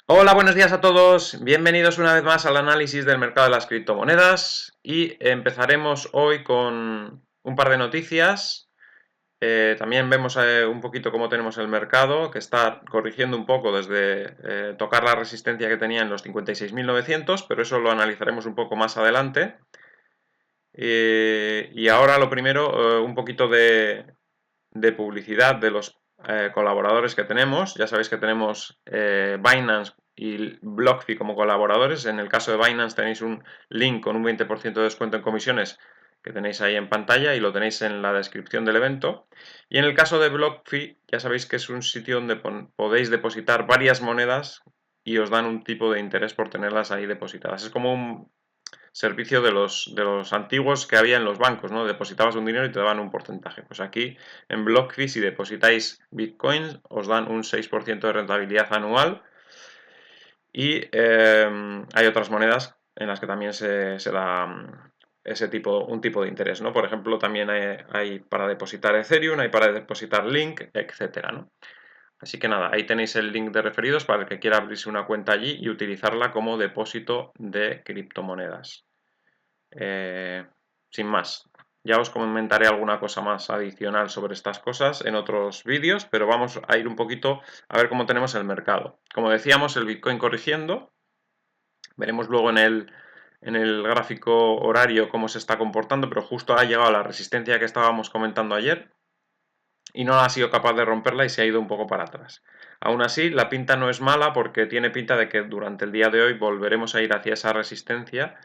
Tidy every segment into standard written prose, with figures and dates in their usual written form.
Hola, buenos días a todos. Bienvenidos una vez más al análisis del mercado de las criptomonedas y empezaremos hoy con un par de noticias. También vemos un poquito cómo tenemos el mercado, que está corrigiendo un poco desde tocar la resistencia que tenía en los 56.900, pero eso lo analizaremos un poco más adelante. Y ahora lo primero, un poquito de publicidad de los colaboradores que tenemos. Ya sabéis que tenemos Binance y BlockFi como colaboradores. En el caso de Binance tenéis un link con un 20% de descuento en comisiones que tenéis ahí en pantalla y lo tenéis en la descripción del evento. Y en el caso de BlockFi, ya sabéis que es un sitio donde podéis depositar varias monedas y os dan un tipo de interés por tenerlas ahí depositadas. Es como un servicio de los antiguos que había en los bancos, ¿no? Depositabas un dinero y te daban un porcentaje. Pues aquí en BlockFi, si depositáis Bitcoins, os dan un 6% de rentabilidad anual y hay otras monedas en las que también se da un tipo de interés, ¿no? Por ejemplo, también hay para depositar Ethereum, hay para depositar Link, etcétera, ¿no? Así que nada, ahí tenéis el link de referidos para el que quiera abrirse una cuenta allí y utilizarla como depósito de criptomonedas. Eh, Sin más, ya os comentaré alguna cosa más adicional sobre estas cosas en otros vídeos, pero vamos a ir un poquito a ver cómo tenemos el mercado. Como decíamos, el Bitcoin corrigiendo, veremos luego en el gráfico horario cómo se está comportando, pero justo ha llegado a la resistencia que estábamos comentando ayer y no ha sido capaz de romperla y se ha ido un poco para atrás. Aún así, la pinta no es mala porque tiene pinta de que durante el día de hoy volveremos a ir hacia esa resistencia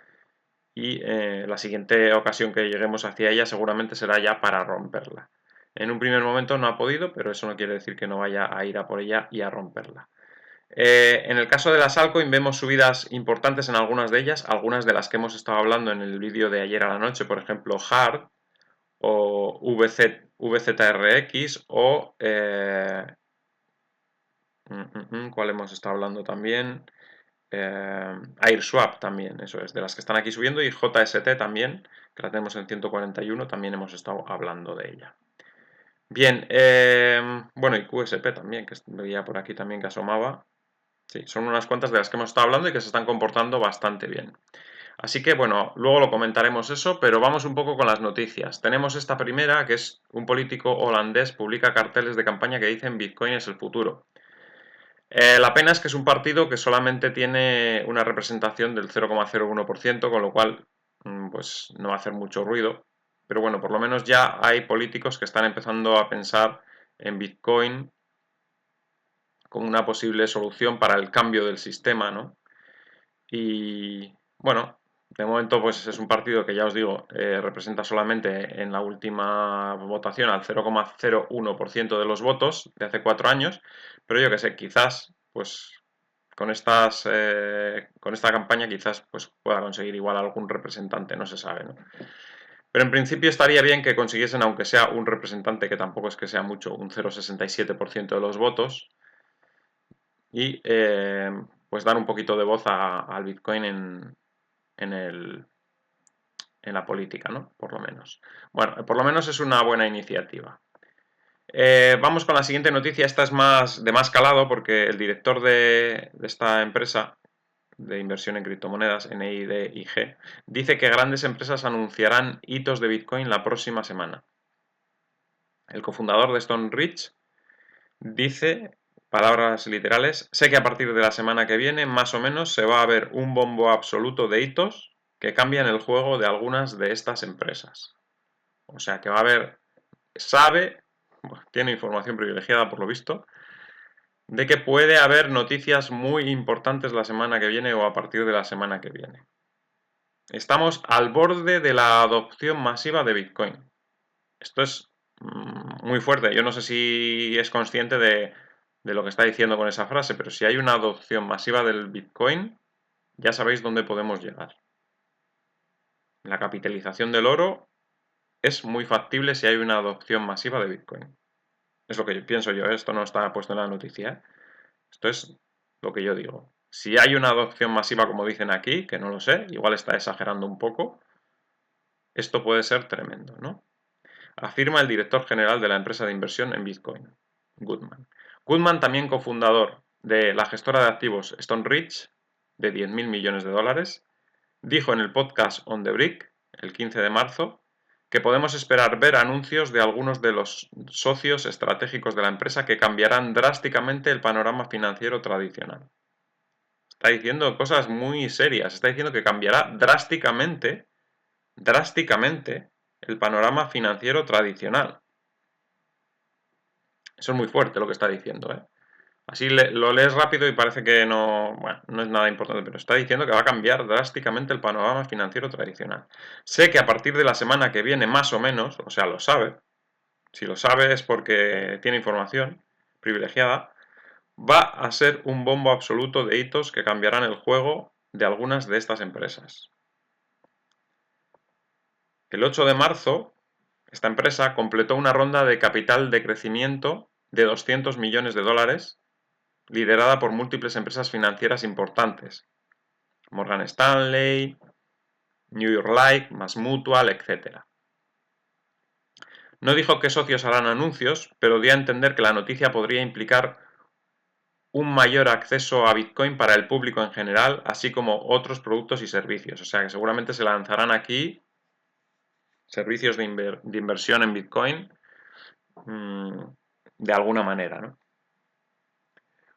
y la siguiente ocasión que lleguemos hacia ella seguramente será ya para romperla. En un primer momento no ha podido, pero eso no quiere decir que no vaya a ir a por ella y a romperla. En el caso de las altcoins vemos subidas importantes en algunas de ellas, algunas de las que hemos estado hablando en el vídeo de ayer a la noche, por ejemplo HARD o VZRX o ¿cuál hemos estado hablando también? AirSwap también, eso es, de las que están aquí subiendo, y JST también, que la tenemos en 141, también hemos estado hablando de ella. Bien, bueno, y QSP también, que veía por aquí también que asomaba. Sí, son unas cuantas de las que hemos estado hablando y que se están comportando bastante bien. Así que bueno, luego lo comentaremos eso, pero vamos un poco con las noticias. Tenemos esta primera, que es un político holandés publica carteles de campaña que dicen Bitcoin es el futuro. La pena es que es un partido que solamente tiene una representación del 0,01%, con lo cual pues no va a hacer mucho ruido. Pero bueno, por lo menos ya hay políticos que están empezando a pensar en Bitcoin como una posible solución para el cambio del sistema, ¿no? Y bueno, de momento pues es un partido que ya os digo, representa solamente en la última votación al 0,01% de los votos de hace 4 años, pero yo que sé, quizás pues con esta campaña quizás pues pueda conseguir igual algún representante, no se sabe, ¿no? Pero en principio estaría bien que consiguiesen, aunque sea un representante, que tampoco es que sea mucho, un 0,67% de los votos, y pues dar un poquito de voz al Bitcoin en, el, en la política, ¿no? Por lo menos. Bueno, por lo menos es una buena iniciativa. Vamos con la siguiente noticia. Esta es de más calado porque el director de esta empresa de inversión en criptomonedas, NIDIG, dice que grandes empresas anunciarán hitos de Bitcoin la próxima semana. El cofundador de Stone Ridge dice, palabras literales, sé que a partir de la semana que viene, más o menos, se va a ver un bombo absoluto de hitos que cambian el juego de algunas de estas empresas. O sea que va a haber, tiene información privilegiada por lo visto, de que puede haber noticias muy importantes la semana que viene o a partir de la semana que viene. Estamos al borde de la adopción masiva de Bitcoin. Esto es muy fuerte. Yo no sé si es consciente de lo que está diciendo con esa frase, pero si hay una adopción masiva del Bitcoin, ya sabéis dónde podemos llegar. La capitalización del oro es muy factible si hay una adopción masiva de Bitcoin. Es lo que pienso yo, esto no está puesto en la noticia. Esto es lo que yo digo. Si hay una adopción masiva, como dicen aquí, que no lo sé, igual está exagerando un poco, esto puede ser tremendo, ¿no? Afirma el director general de la empresa de inversión en Bitcoin, Goodman. Goodman, también cofundador de la gestora de activos Stone Ridge, de 10.000 millones de dólares, dijo en el podcast On the Brick, el 15 de marzo, que podemos esperar ver anuncios de algunos de los socios estratégicos de la empresa que cambiarán drásticamente el panorama financiero tradicional. Está diciendo cosas muy serias, está diciendo que cambiará drásticamente el panorama financiero tradicional. Eso es muy fuerte lo que está diciendo, ¿eh? Así lo lees rápido y parece que no, bueno, no es nada importante, pero está diciendo que va a cambiar drásticamente el panorama financiero tradicional. Sé que a partir de la semana que viene, más o menos, o sea, lo sabe, si lo sabe es porque tiene información privilegiada, va a ser un bombo absoluto de hitos que cambiarán el juego de algunas de estas empresas. El 8 de marzo, esta empresa completó una ronda de capital de crecimiento de 200 millones de dólares, liderada por múltiples empresas financieras importantes, Morgan Stanley, New York Life, Mass Mutual, etc. No dijo qué socios harán anuncios, pero dio a entender que la noticia podría implicar un mayor acceso a Bitcoin para el público en general, así como otros productos y servicios. O sea que seguramente se lanzarán aquí servicios de inversión en Bitcoin de alguna manera, ¿no?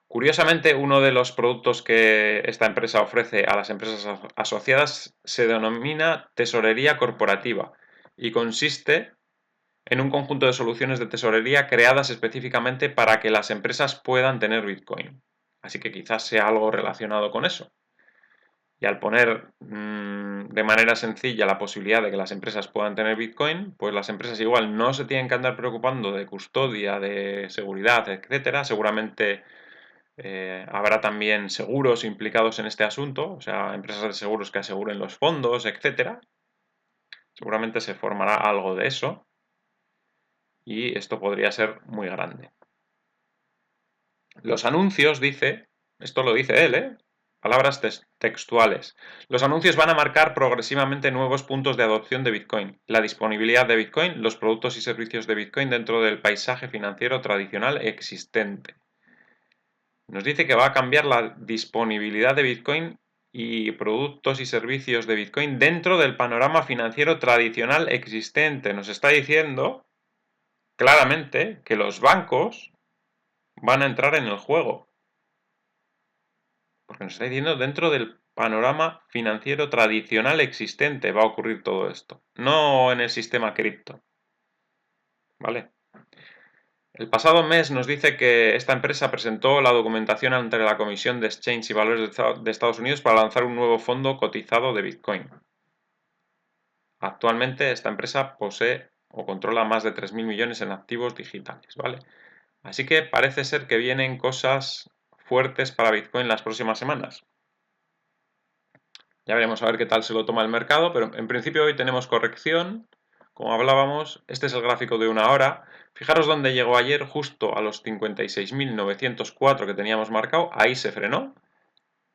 Curiosamente, uno de los productos que esta empresa ofrece a las empresas asociadas se denomina tesorería corporativa y consiste en un conjunto de soluciones de tesorería creadas específicamente para que las empresas puedan tener Bitcoin. Así que quizás sea algo relacionado con eso. Y al poner de manera sencilla la posibilidad de que las empresas puedan tener Bitcoin, pues las empresas igual no se tienen que andar preocupando de custodia, de seguridad, etcétera. Seguramente habrá también seguros implicados en este asunto, o sea, empresas de seguros que aseguren los fondos, etcétera. Seguramente se formará algo de eso y esto podría ser muy grande. Los anuncios, dice, esto lo dice él, palabras textuales. Los anuncios van a marcar progresivamente nuevos puntos de adopción de Bitcoin, la disponibilidad de Bitcoin, los productos y servicios de Bitcoin dentro del paisaje financiero tradicional existente. Nos dice que va a cambiar la disponibilidad de Bitcoin y productos y servicios de Bitcoin dentro del panorama financiero tradicional existente. Nos está diciendo claramente que los bancos van a entrar en el juego. Porque nos está diciendo dentro del panorama financiero tradicional existente va a ocurrir todo esto. No en el sistema cripto. ¿Vale? El pasado mes nos dice que esta empresa presentó la documentación ante la Comisión de Exchange y Valores de Estados Unidos para lanzar un nuevo fondo cotizado de Bitcoin. Actualmente esta empresa posee o controla más de 3.000 millones en activos digitales, ¿vale? Así que parece ser que vienen cosas fuertes para Bitcoin las próximas semanas. Ya veremos a ver qué tal se lo toma el mercado, pero en principio hoy tenemos corrección. Como hablábamos, este es el gráfico de una hora. Fijaros dónde llegó ayer, justo a los 56.904 que teníamos marcado. Ahí se frenó.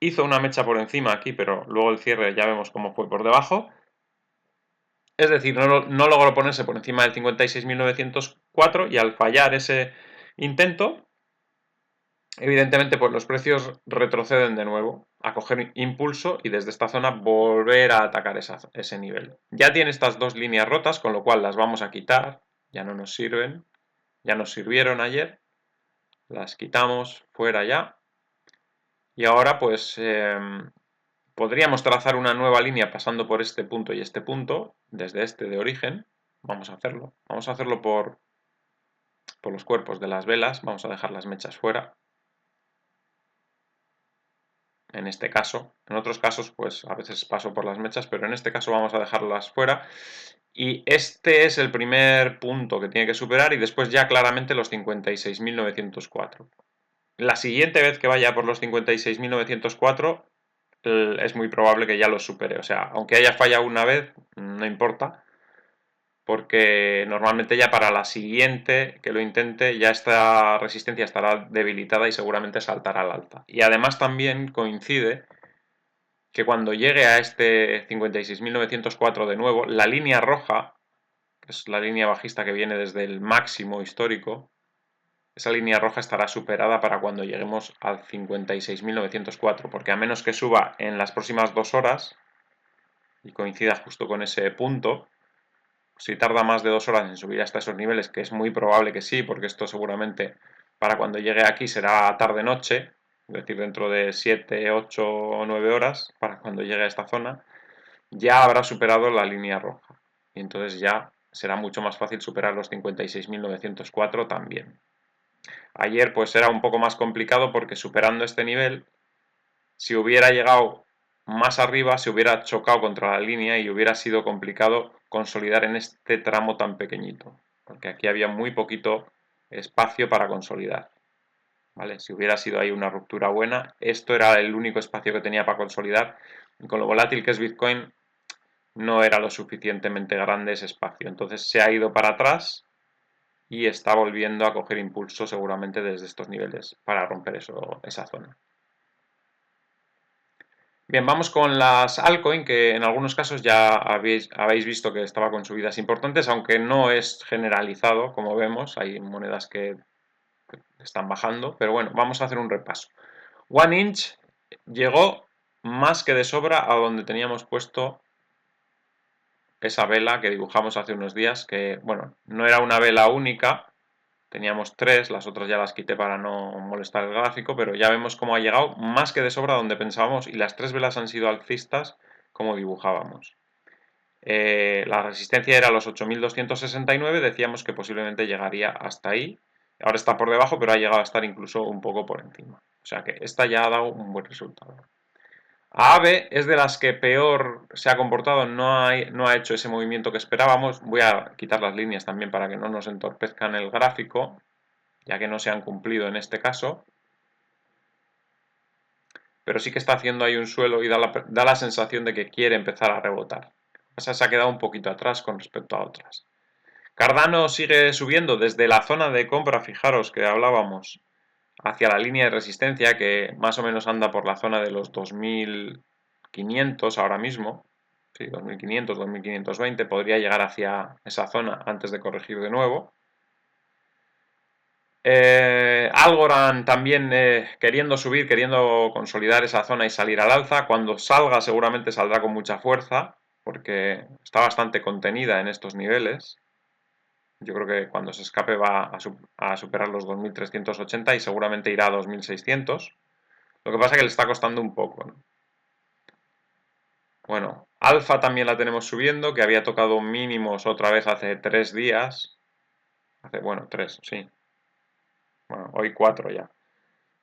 Hizo una mecha por encima aquí, pero luego el cierre ya vemos cómo fue por debajo. Es decir, no logró ponerse por encima del 56.904 y al fallar ese intento, evidentemente pues los precios retroceden de nuevo a coger impulso y desde esta zona volver a atacar ese nivel. Ya tiene estas dos líneas rotas, con lo cual las vamos a quitar, ya no nos sirven, ya nos sirvieron ayer, las quitamos fuera ya y ahora pues podríamos trazar una nueva línea pasando por este punto y este punto, desde este de origen. Vamos a hacerlo por los cuerpos de las velas, vamos a dejar las mechas fuera. En este caso, en otros casos pues a veces paso por las mechas, pero en este caso vamos a dejarlas fuera. Y este es el primer punto que tiene que superar y después ya claramente los 56.904. La siguiente vez que vaya por los 56.904 es muy probable que ya los supere. O sea, aunque haya fallado una vez, no importa, porque normalmente ya para la siguiente que lo intente ya esta resistencia estará debilitada y seguramente saltará al alta. Y además también coincide que cuando llegue a este 56.904 de nuevo, la línea roja, que es la línea bajista que viene desde el máximo histórico, esa línea roja estará superada para cuando lleguemos al 56.904, porque a menos que suba en las próximas 2 horas y coincida justo con ese punto, si tarda más de 2 horas en subir hasta esos niveles, que es muy probable que sí, porque esto seguramente para cuando llegue aquí será tarde-noche, es decir, dentro de 7, 8 o 9 horas, para cuando llegue a esta zona, ya habrá superado la línea roja. Y entonces ya será mucho más fácil superar los 56.904 también. Ayer pues era un poco más complicado porque superando este nivel, si hubiera llegado más arriba, se hubiera chocado contra la línea y hubiera sido complicado consolidar en este tramo tan pequeñito, porque aquí había muy poquito espacio para consolidar. ¿Vale? Si hubiera sido ahí una ruptura buena, esto era el único espacio que tenía para consolidar, y con lo volátil que es Bitcoin, no era lo suficientemente grande ese espacio. Entonces se ha ido para atrás y está volviendo a coger impulso seguramente desde estos niveles para romper esa zona. Bien, vamos con las altcoin, que en algunos casos ya habéis visto que estaba con subidas importantes, aunque no es generalizado, como vemos, hay monedas que están bajando, pero bueno, vamos a hacer un repaso. OneInch llegó más que de sobra a donde teníamos puesto esa vela que dibujamos hace unos días, que bueno, no era una vela única, teníamos 3, las otras ya las quité para no molestar el gráfico, pero ya vemos cómo ha llegado más que de sobra donde pensábamos, y las 3 velas han sido alcistas como dibujábamos. La resistencia era los 8.269, decíamos que posiblemente llegaría hasta ahí. Ahora está por debajo, pero ha llegado a estar incluso un poco por encima. O sea que esta ya ha dado un buen resultado. AAVE es de las que peor se ha comportado, no ha hecho ese movimiento que esperábamos. Voy a quitar las líneas también para que no nos entorpezcan el gráfico, ya que no se han cumplido en este caso. Pero sí que está haciendo ahí un suelo y da la sensación de que quiere empezar a rebotar. O sea, se ha quedado un poquito atrás con respecto a otras. Cardano sigue subiendo desde la zona de compra, fijaros que hablábamos, hacia la línea de resistencia que más o menos anda por la zona de los 2.500 ahora mismo. Sí, 2.500, 2.520, podría llegar hacia esa zona antes de corregir de nuevo. Algorand también queriendo subir, queriendo consolidar esa zona y salir al alza. Cuando salga seguramente saldrá con mucha fuerza, porque está bastante contenida en estos niveles. Yo creo que cuando se escape va a superar los 2.380 y seguramente irá a 2.600. Lo que pasa es que le está costando un poco, ¿no? Bueno, Alfa también la tenemos subiendo, que había tocado mínimos otra vez hace 3 días. Bueno, 3, sí. Bueno, hoy 4 ya.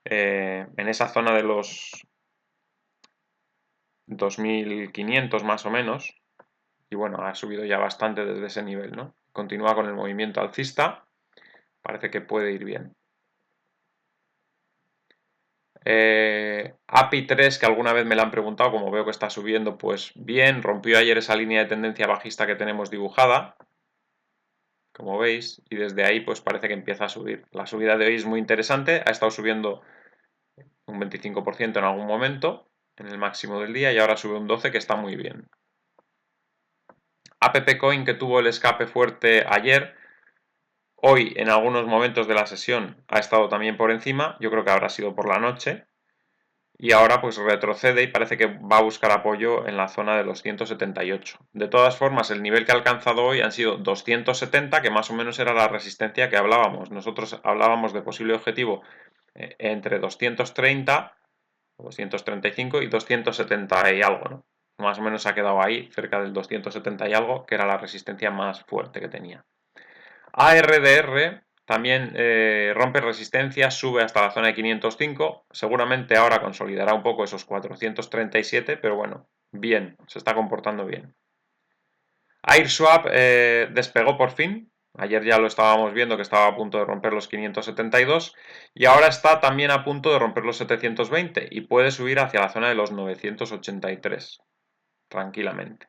En esa zona de los 2.500 más o menos. Y bueno, ha subido ya bastante desde ese nivel, ¿no? Continúa con el movimiento alcista. Parece que puede ir bien. API 3, que alguna vez me la han preguntado, como veo que está subiendo, pues bien, rompió ayer esa línea de tendencia bajista que tenemos dibujada, como veis, y desde ahí pues parece que empieza a subir. La subida de hoy es muy interesante, ha estado subiendo un 25% en algún momento, en el máximo del día, y ahora sube un 12%, que está muy bien. AppCoin, que tuvo el escape fuerte ayer, hoy en algunos momentos de la sesión ha estado también por encima, yo creo que habrá sido por la noche, y ahora pues retrocede y parece que va a buscar apoyo en la zona de los 178. De todas formas, el nivel que ha alcanzado hoy han sido 270, que más o menos era la resistencia que hablábamos. Nosotros hablábamos de posible objetivo entre 230, 235 y 270 y algo, ¿no? Más o menos se ha quedado ahí, cerca del 270 y algo, que era la resistencia más fuerte que tenía. ARDR también rompe resistencia, sube hasta la zona de 505, seguramente ahora consolidará un poco esos 437, pero bueno, bien, se está comportando bien. Airswap despegó por fin, ayer ya lo estábamos viendo que estaba a punto de romper los 572 y ahora está también a punto de romper los 720 y puede subir hacia la zona de los 983, tranquilamente.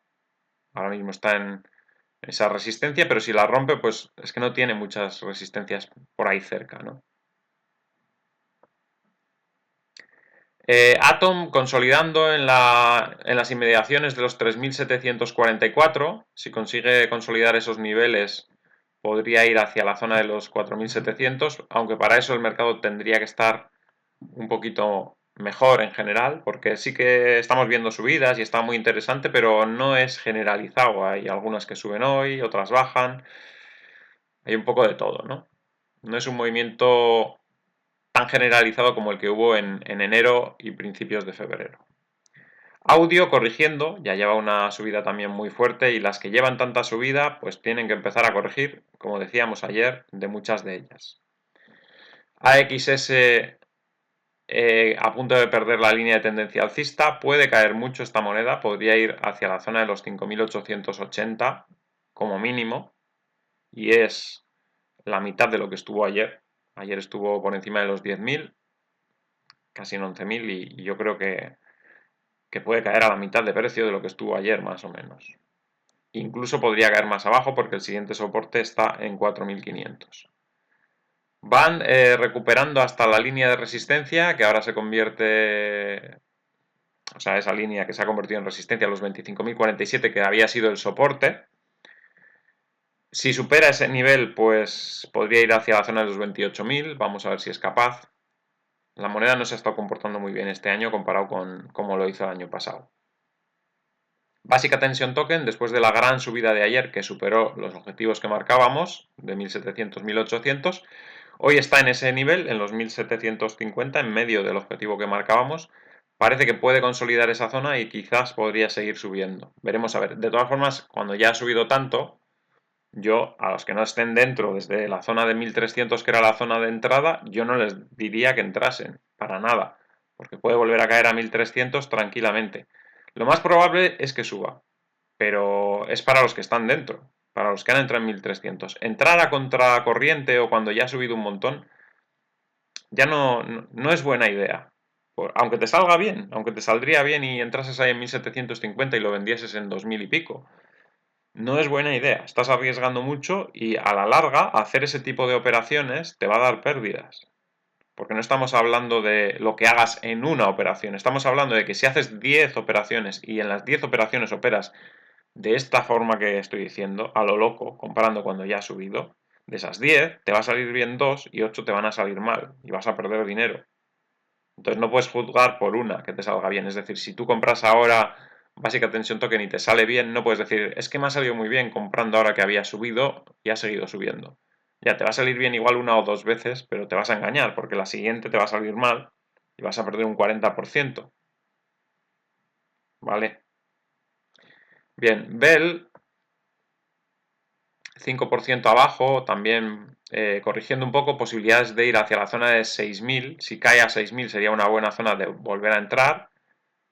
Ahora mismo está en esa resistencia, pero si la rompe, pues es que no tiene muchas resistencias por ahí cerca, ¿no? Atom consolidando en las inmediaciones de los 3.744, si consigue consolidar esos niveles, podría ir hacia la zona de los 4.700, aunque para eso el mercado tendría que estar un poquito mejor en general, porque sí que estamos viendo subidas y está muy interesante, pero no es generalizado. Hay algunas que suben hoy, otras bajan, hay un poco de todo, ¿no? No es un movimiento tan generalizado como el que hubo en enero y principios de febrero. Audio corrigiendo, ya lleva una subida también muy fuerte y las que llevan tanta subida pues tienen que empezar a corregir, como decíamos ayer, de muchas de ellas. AXS a punto de perder la línea de tendencia alcista, puede caer mucho esta moneda, podría ir hacia la zona de los 5.880 como mínimo y es la mitad de lo que estuvo ayer. Ayer estuvo por encima de los 10.000, casi en 11.000 y yo creo que puede caer a la mitad de precio de lo que estuvo ayer más o menos. Incluso podría caer más abajo porque el siguiente soporte está en 4.500. Van recuperando hasta la línea de resistencia que ahora se convierte, o sea, esa línea que se ha convertido en resistencia a los 25.047 que había sido el soporte. Si supera ese nivel, pues podría ir hacia la zona de los 28.000. Vamos a ver si es capaz. La moneda no se ha estado comportando muy bien este año comparado con cómo lo hizo el año pasado. Básica Tension Token, después de la gran subida de ayer que superó los objetivos que marcábamos, de 1.700-1.800, hoy está en ese nivel, en los 1.750, en medio del objetivo que marcábamos. Parece que puede consolidar esa zona y quizás podría seguir subiendo. Veremos a ver. De todas formas, cuando ya ha subido tanto, yo a los que no estén dentro desde la zona de 1.300, que era la zona de entrada, yo no les diría que entrasen, para nada, porque puede volver a caer a 1.300 tranquilamente. Lo más probable es que suba, pero es para los que están dentro, para los que han entrado en 1.300. Entrar a contracorriente o cuando ya ha subido un montón, ya no es buena idea. Aunque te salga bien, aunque te saldría bien y entrases ahí en 1.750 y lo vendieses en 2.000 y pico, no es buena idea. Estás arriesgando mucho y a la larga hacer ese tipo de operaciones te va a dar pérdidas. Porque no estamos hablando de lo que hagas en una operación, estamos hablando de que si haces 10 operaciones y en las 10 operaciones operas de esta forma que estoy diciendo, a lo loco, comparando cuando ya ha subido, de esas 10 te va a salir bien 2 y 8 te van a salir mal y vas a perder dinero. Entonces no puedes juzgar por una que te salga bien. Es decir, si tú compras ahora Básica Tension Token y te sale bien, no puedes decir, es que me ha salido muy bien comprando ahora que había subido y ha seguido subiendo. Ya te va a salir bien igual una o dos veces, pero te vas a engañar porque la siguiente te va a salir mal y vas a perder un 40%. ¿Vale? Bien, Bell 5% abajo, también corrigiendo un poco, posibilidades de ir hacia la zona de 6.000. Si cae a 6.000 sería una buena zona de volver a entrar,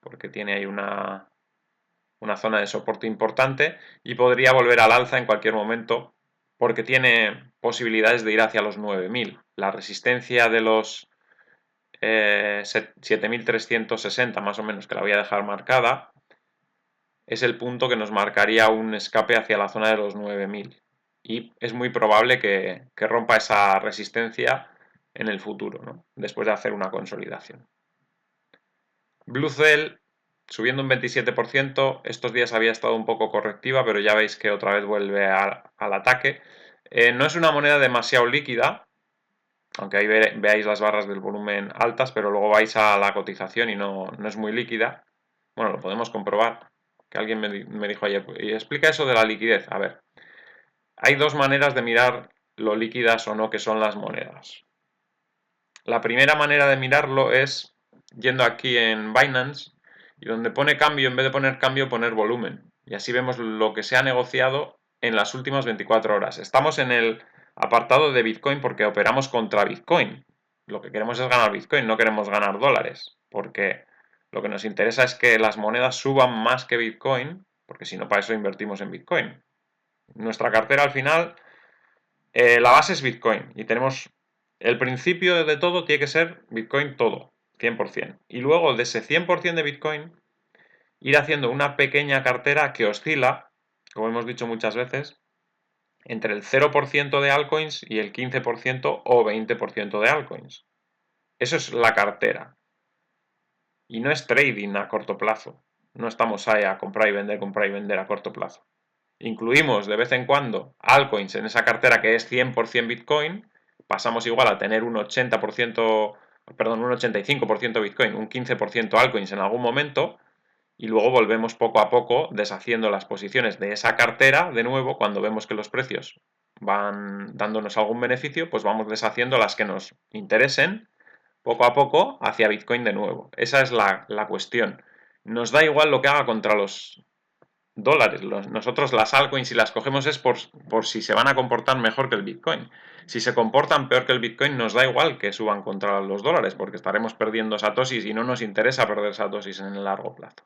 porque tiene ahí una zona de soporte importante y podría volver al alza en cualquier momento, porque tiene posibilidades de ir hacia los 9.000. La resistencia de los 7.360 más o menos, que la voy a dejar marcada, es el punto que nos marcaría un escape hacia la zona de los 9.000 y es muy probable que rompa esa resistencia en el futuro, ¿no? Después de hacer una consolidación. Blue Cell subiendo un 27%, estos días había estado un poco correctiva, pero ya veis que otra vez vuelve al ataque. No es una moneda demasiado líquida, aunque ahí veáis las barras del volumen altas, pero luego vais a la cotización y no es muy líquida. Bueno, lo podemos comprobar, que alguien me dijo ayer, y explica eso de la liquidez. A ver, hay dos maneras de mirar lo líquidas o no que son las monedas. La primera manera de mirarlo es yendo aquí en Binance y donde pone cambio, en vez de poner cambio, poner volumen. Y así vemos lo que se ha negociado en las últimas 24 horas. Estamos en el apartado de Bitcoin porque operamos contra Bitcoin. Lo que queremos es ganar Bitcoin, no queremos ganar dólares, porque lo que nos interesa es que las monedas suban más que Bitcoin, porque si no, para eso invertimos en Bitcoin. Nuestra cartera al final, la base es Bitcoin y tenemos el principio de todo tiene que ser Bitcoin todo, 100%. Y luego de ese 100% de Bitcoin, ir haciendo una pequeña cartera que oscila, como hemos dicho muchas veces, entre el 0% de altcoins y el 15% o 20% de altcoins. Eso es la cartera. Y no es trading a corto plazo. No estamos ahí a comprar y vender a corto plazo. incluimos de vez en cuando altcoins en esa cartera que es 100% Bitcoin, pasamos igual a tener un 80%, perdón, un 85% Bitcoin, un 15% altcoins en algún momento, y luego volvemos poco a poco deshaciendo las posiciones de esa cartera, de nuevo, cuando vemos que los precios van dándonos algún beneficio, pues vamos deshaciendo las que nos interesen poco a poco hacia Bitcoin de nuevo. Esa es la cuestión. Nos da igual lo que haga contra los dólares. Nosotros las altcoins si las cogemos es por si se van a comportar mejor que el Bitcoin. Si se comportan peor que el Bitcoin, nos da igual que suban contra los dólares, porque estaremos perdiendo satoshis y no nos interesa perder satoshis en el largo plazo.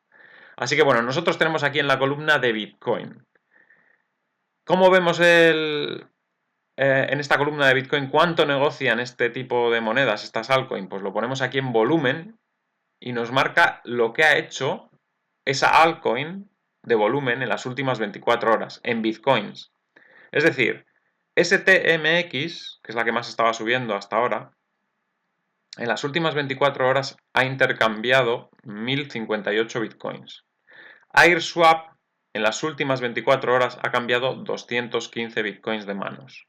Así que bueno, nosotros tenemos aquí en la columna de Bitcoin. ¿Cómo vemos en esta columna de Bitcoin cuánto negocian este tipo de monedas, estas altcoins? Pues lo ponemos aquí en volumen y nos marca lo que ha hecho esa altcoin de volumen en las últimas 24 horas, en Bitcoins. Es decir, STMX, que es la que más estaba subiendo hasta ahora, en las últimas 24 horas ha intercambiado 1058 Bitcoins. AirSwap en las últimas 24 horas ha cambiado 215 bitcoins de manos.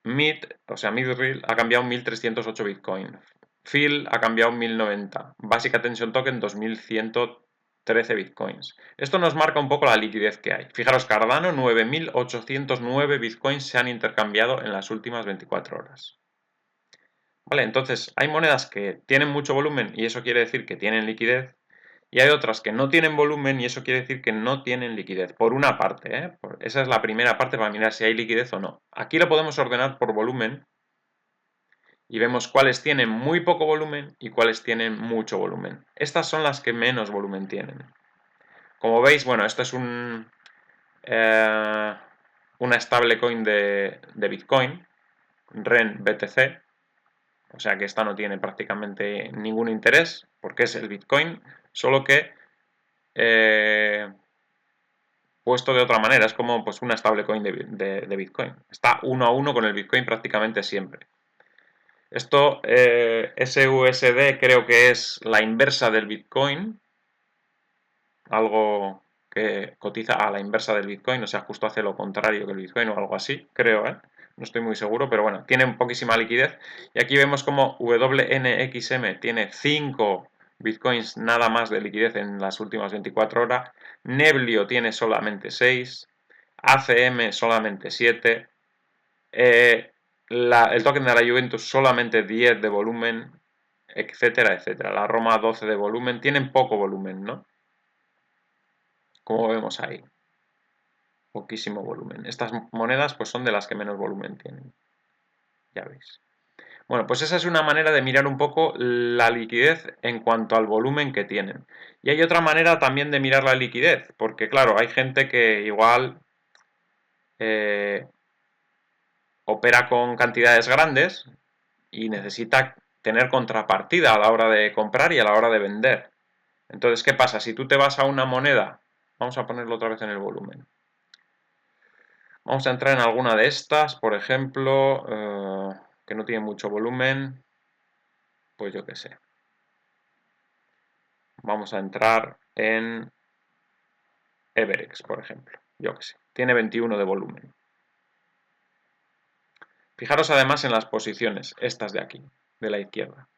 Midreal ha cambiado 1308 bitcoins. Phil ha cambiado 1090. Basic Attention Token 2113 bitcoins. Esto nos marca un poco la liquidez que hay. Fijaros, Cardano 9809 bitcoins se han intercambiado en las últimas 24 horas. Vale, entonces hay monedas que tienen mucho volumen y eso quiere decir que tienen liquidez. Y hay otras que no tienen volumen y eso quiere decir que no tienen liquidez. Por una parte, ¿eh? Esa es la primera parte para mirar si hay liquidez o no. Aquí lo podemos ordenar por volumen y vemos cuáles tienen muy poco volumen y cuáles tienen mucho volumen. Estas son las que menos volumen tienen. Como veis, bueno, esto es una stablecoin de Bitcoin, REN BTC. O sea que esta no tiene prácticamente ningún interés porque es el Bitcoin, solo que puesto de otra manera, es como pues, una stablecoin de Bitcoin. Está uno a uno con el Bitcoin prácticamente siempre. Esto, SUSD, creo que es la inversa del Bitcoin, algo que cotiza a la inversa del Bitcoin, o sea, justo hace lo contrario que el Bitcoin o algo así, creo, ¿eh? No estoy muy seguro, pero bueno, tiene poquísima liquidez. Y aquí vemos como WNXM tiene 5 Bitcoins nada más de liquidez en las últimas 24 horas. Neblio tiene solamente 6. ACM solamente 7. El token de la Juventus solamente 10 de volumen, etcétera, etcétera. La Roma 12 de volumen. Tienen poco volumen, ¿no? Como vemos ahí. Poquísimo volumen. Estas monedas pues son de las que menos volumen tienen. Ya veis. Bueno, pues esa es una manera de mirar un poco la liquidez en cuanto al volumen que tienen. Y hay otra manera también de mirar la liquidez, porque claro, hay gente que igual opera con cantidades grandes y necesita tener contrapartida a la hora de comprar y a la hora de vender. Entonces, ¿qué pasa? Si tú te vas a una moneda, vamos a ponerlo otra vez en el volumen. Vamos a entrar en alguna de estas, por ejemplo, que no tiene mucho volumen, pues yo qué sé. Vamos a entrar en Everex, por ejemplo, yo qué sé. Tiene 21 de volumen. Fijaros además en las posiciones, estas de aquí, de la izquierda.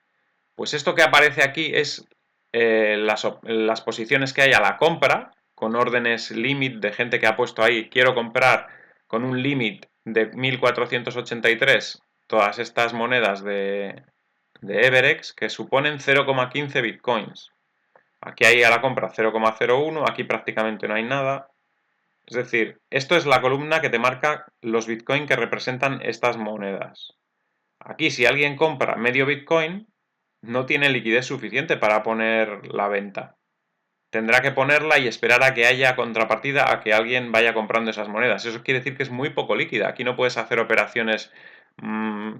Pues esto que aparece aquí es las posiciones que hay a la compra, con órdenes límite de gente que ha puesto ahí, quiero comprar con un límite de 1483 todas estas monedas de Everex, que suponen 0,15 bitcoins. Aquí hay a la compra 0,01, aquí prácticamente no hay nada. Es decir, esto es la columna que te marca los bitcoins que representan estas monedas. Aquí si alguien compra medio bitcoin, no tiene liquidez suficiente para poner la venta. Tendrá que ponerla y esperar a que haya contrapartida, a que alguien vaya comprando esas monedas. Eso quiere decir que es muy poco líquida. Aquí no puedes hacer operaciones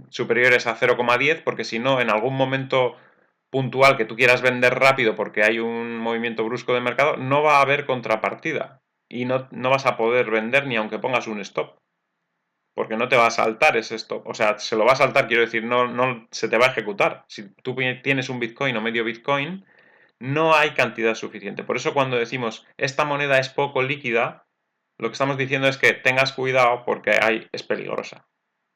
superiores a 0,10 porque si no, en algún momento puntual que tú quieras vender rápido porque hay un movimiento brusco de mercado, no va a haber contrapartida y no vas a poder vender ni aunque pongas un stop. Porque no te va a saltar ese stop. O sea, se lo va a saltar, quiero decir, no se te va a ejecutar. Si tú tienes un Bitcoin o medio Bitcoin, no hay cantidad suficiente. Por eso cuando decimos esta moneda es poco líquida, lo que estamos diciendo es que tengas cuidado porque es peligrosa.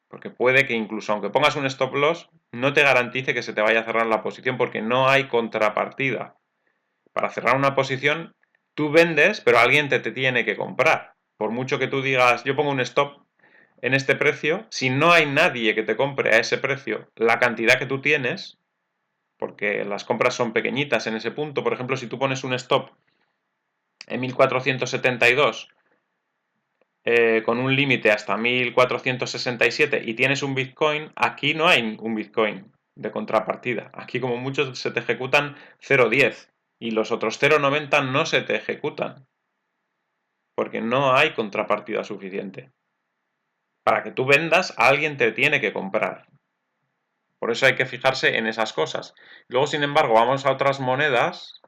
Porque puede que incluso aunque pongas un stop loss, no te garantice que se te vaya a cerrar la posición porque no hay contrapartida. Para cerrar una posición, tú vendes, pero alguien te tiene que comprar. Por mucho que tú digas, yo pongo un stop en este precio, si no hay nadie que te compre a ese precio la cantidad que tú tienes, porque las compras son pequeñitas en ese punto, por ejemplo, si tú pones un stop en 1472 con un límite hasta 1467 y tienes un Bitcoin, aquí no hay un Bitcoin de contrapartida. Aquí como muchos se te ejecutan 0,10 y los otros 0,90 no se te ejecutan porque no hay contrapartida suficiente. Para que tú vendas, alguien te tiene que comprar. Por eso hay que fijarse en esas cosas. Luego, sin embargo, vamos a otras monedas,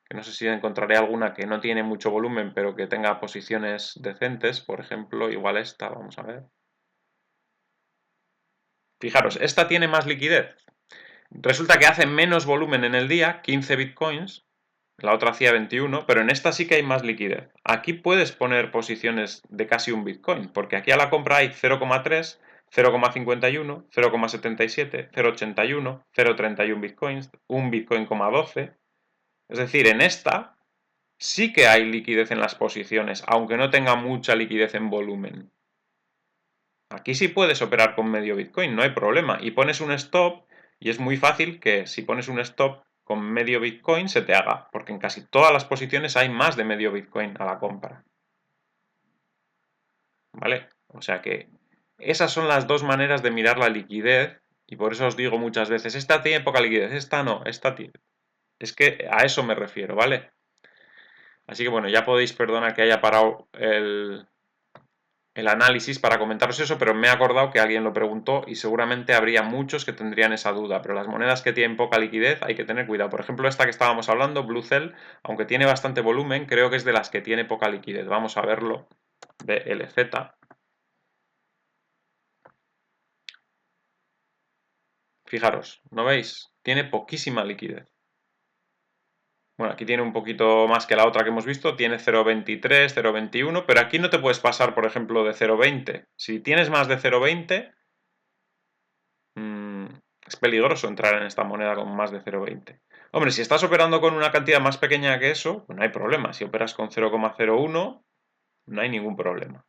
que no sé si encontraré alguna que no tiene mucho volumen, pero que tenga posiciones decentes. Por ejemplo, igual esta, vamos a ver. Fijaros, esta tiene más liquidez. Resulta que hace menos volumen en el día, 15 bitcoins, la otra hacía 21, pero en esta sí que hay más liquidez. Aquí puedes poner posiciones de casi un bitcoin, porque aquí a la compra hay 0,3, 0,51, 0,77, 0,81, 0,31 bitcoins, un bitcoin, 12. Es decir, en esta sí que hay liquidez en las posiciones, aunque no tenga mucha liquidez en volumen. Aquí sí puedes operar con medio Bitcoin, no hay problema. Y pones un stop y es muy fácil que si pones un stop con medio Bitcoin se te haga, porque en casi todas las posiciones hay más de medio Bitcoin a la compra. ¿Vale? O sea que esas son las dos maneras de mirar la liquidez y por eso os digo muchas veces, esta tiene poca liquidez, esta no, esta tiene. Es que a eso me refiero, ¿vale? Así que bueno, ya podéis perdonar que haya parado el análisis para comentaros eso, pero me he acordado que alguien lo preguntó y seguramente habría muchos que tendrían esa duda, pero las monedas que tienen poca liquidez hay que tener cuidado. Por ejemplo, esta que estábamos hablando, Blue Cell, aunque tiene bastante volumen, creo que es de las que tiene poca liquidez. Vamos a verlo, BLZ. Fijaros, ¿no veis? Tiene poquísima liquidez. Bueno, aquí tiene un poquito más que la otra que hemos visto, tiene 0,23, 0,21, pero aquí no te puedes pasar, por ejemplo, de 0,20. Si tienes más de 0,20, es peligroso entrar en esta moneda con más de 0,20. Hombre, si estás operando con una cantidad más pequeña que eso, pues no hay problema. Si operas con 0,01, no hay ningún problema.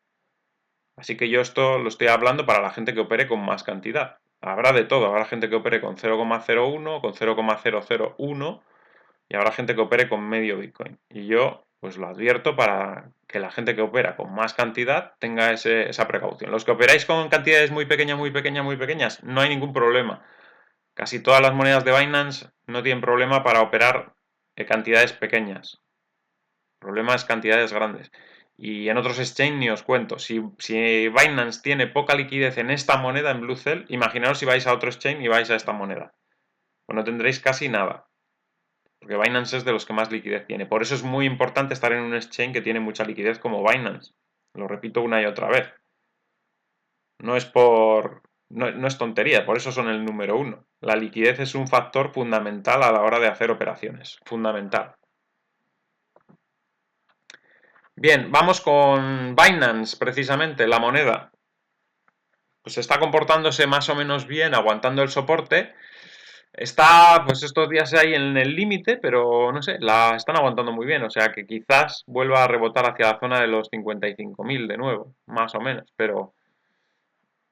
Así que yo esto lo estoy hablando para la gente que opere con más cantidad. Habrá de todo, habrá gente que opere con 0,01, con 0,001 y habrá gente que opere con medio Bitcoin. Y yo pues lo advierto para que la gente que opera con más cantidad tenga esa precaución. Los que operáis con cantidades muy pequeñas, muy pequeñas, muy pequeñas, no hay ningún problema. Casi todas las monedas de Binance no tienen problema para operar cantidades pequeñas. El problema es cantidades grandes. Y en otros exchanges ni os cuento. Si Binance tiene poca liquidez en esta moneda, en Blue Cell, imaginaos si vais a otro exchange y vais a esta moneda. Pues no tendréis casi nada. Porque Binance es de los que más liquidez tiene. Por eso es muy importante estar en un exchange que tiene mucha liquidez como Binance. Lo repito una y otra vez. No es no es tontería, por eso son el número uno. La liquidez es un factor fundamental a la hora de hacer operaciones. Fundamental. Bien, vamos con Binance, precisamente, la moneda. Pues está comportándose más o menos bien, aguantando el soporte. Está, pues estos días ahí en el límite, pero no sé, la están aguantando muy bien. O sea que quizás vuelva a rebotar hacia la zona de los 55.000 de nuevo, más o menos. Pero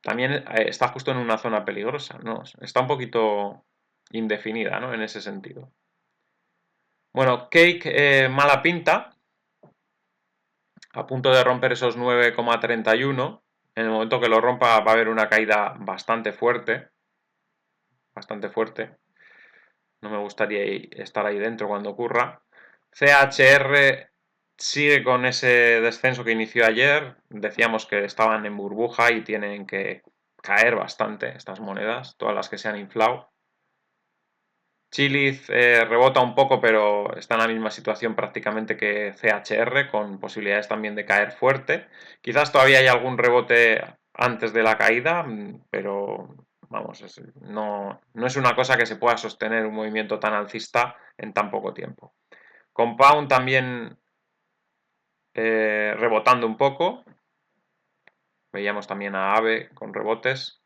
también está justo en una zona peligrosa, ¿no? Está un poquito indefinida, ¿no? En ese sentido. Bueno, Cake, mala pinta, a punto de romper esos 9,31. En el momento que lo rompa va a haber una caída bastante fuerte, bastante fuerte. No me gustaría estar ahí dentro cuando ocurra. CHR sigue con ese descenso que inició ayer. Decíamos que estaban en burbuja y tienen que caer bastante estas monedas, todas las que se han inflado. Chiliz rebota un poco, pero está en la misma situación prácticamente que CHR, con posibilidades también de caer fuerte. Quizás todavía hay algún rebote antes de la caída, pero vamos, no es una cosa que se pueda sostener un movimiento tan alcista en tan poco tiempo. Compound también rebotando un poco. Veíamos también a AVE con rebotes.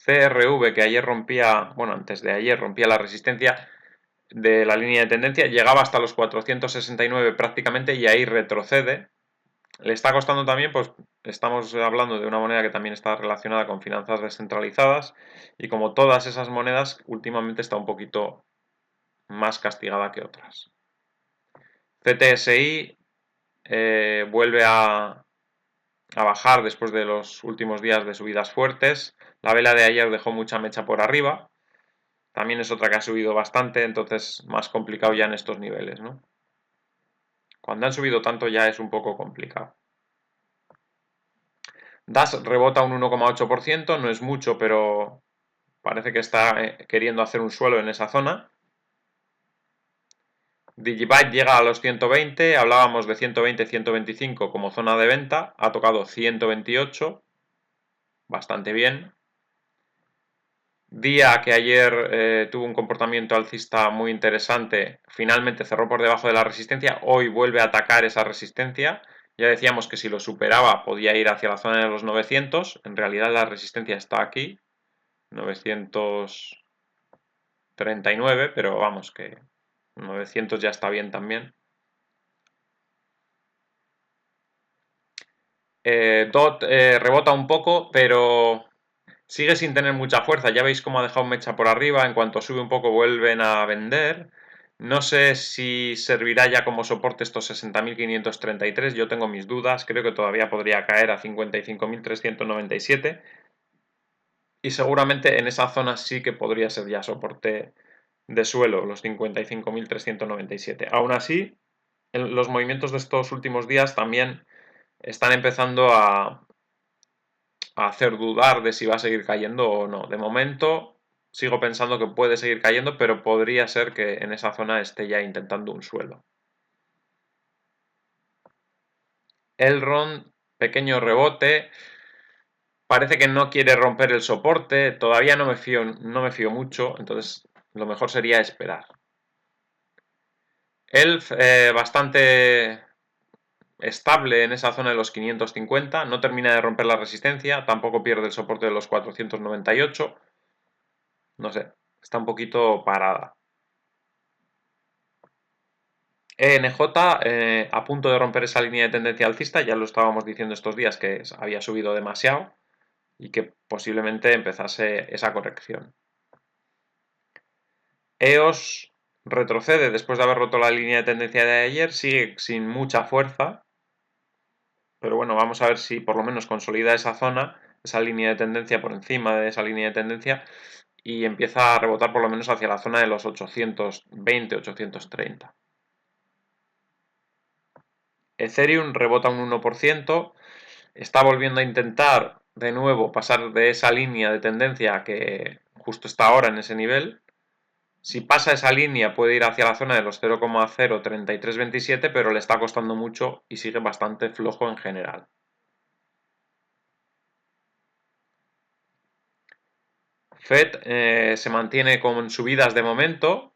CRV, que ayer rompía, bueno, antes de ayer rompía la resistencia de la línea de tendencia, llegaba hasta los 469 prácticamente y ahí retrocede. Le está costando también, pues estamos hablando de una moneda que también está relacionada con finanzas descentralizadas y como todas esas monedas, últimamente está un poquito más castigada que otras. CTSI vuelve a bajar después de los últimos días de subidas fuertes. La vela de ayer dejó mucha mecha por arriba. También es otra que ha subido bastante, entonces más complicado ya en estos niveles, ¿no? Cuando han subido tanto ya es un poco complicado. DAS rebota un 1,8%, no es mucho, pero parece que está queriendo hacer un suelo en esa zona. Digibyte llega a los 120, hablábamos de 120-125 como zona de venta, ha tocado 128, bastante bien. Día que ayer tuvo un comportamiento alcista muy interesante, finalmente cerró por debajo de la resistencia, hoy vuelve a atacar esa resistencia. Ya decíamos que si lo superaba podía ir hacia la zona de los 900, en realidad la resistencia está aquí, 939, pero vamos que 900 ya está bien también. DOT rebota un poco, pero sigue sin tener mucha fuerza. Ya veis cómo ha dejado mecha por arriba. En cuanto sube un poco vuelven a vender. No sé si servirá ya como soporte estos 60.533. Yo tengo mis dudas. Creo que todavía podría caer a 55.397. Y seguramente en esa zona sí que podría ser ya soporte de suelo, los 55.397. Aún así, los movimientos de estos últimos días también están empezando a hacer dudar de si va a seguir cayendo o no. De momento sigo pensando que puede seguir cayendo, pero podría ser que en esa zona esté ya intentando un suelo. Elrond, pequeño rebote. Parece que no quiere romper el soporte. Todavía no me fío mucho, entonces lo mejor sería esperar. Elf, bastante estable en esa zona de los 550, no termina de romper la resistencia, tampoco pierde el soporte de los 498, no sé, está un poquito parada. ENJ a punto de romper esa línea de tendencia alcista, ya lo estábamos diciendo estos días que había subido demasiado y que posiblemente empezase esa corrección. EOS retrocede después de haber roto la línea de tendencia de ayer, sigue sin mucha fuerza, pero bueno, vamos a ver si por lo menos consolida esa zona, esa línea de tendencia por encima de esa línea de tendencia y empieza a rebotar por lo menos hacia la zona de los 820-830. Ethereum rebota un 1%, está volviendo a intentar de nuevo pasar de esa línea de tendencia que justo está ahora en ese nivel. Si pasa esa línea puede ir hacia la zona de los 0,03327, pero le está costando mucho y sigue bastante flojo en general. FED se mantiene con subidas de momento,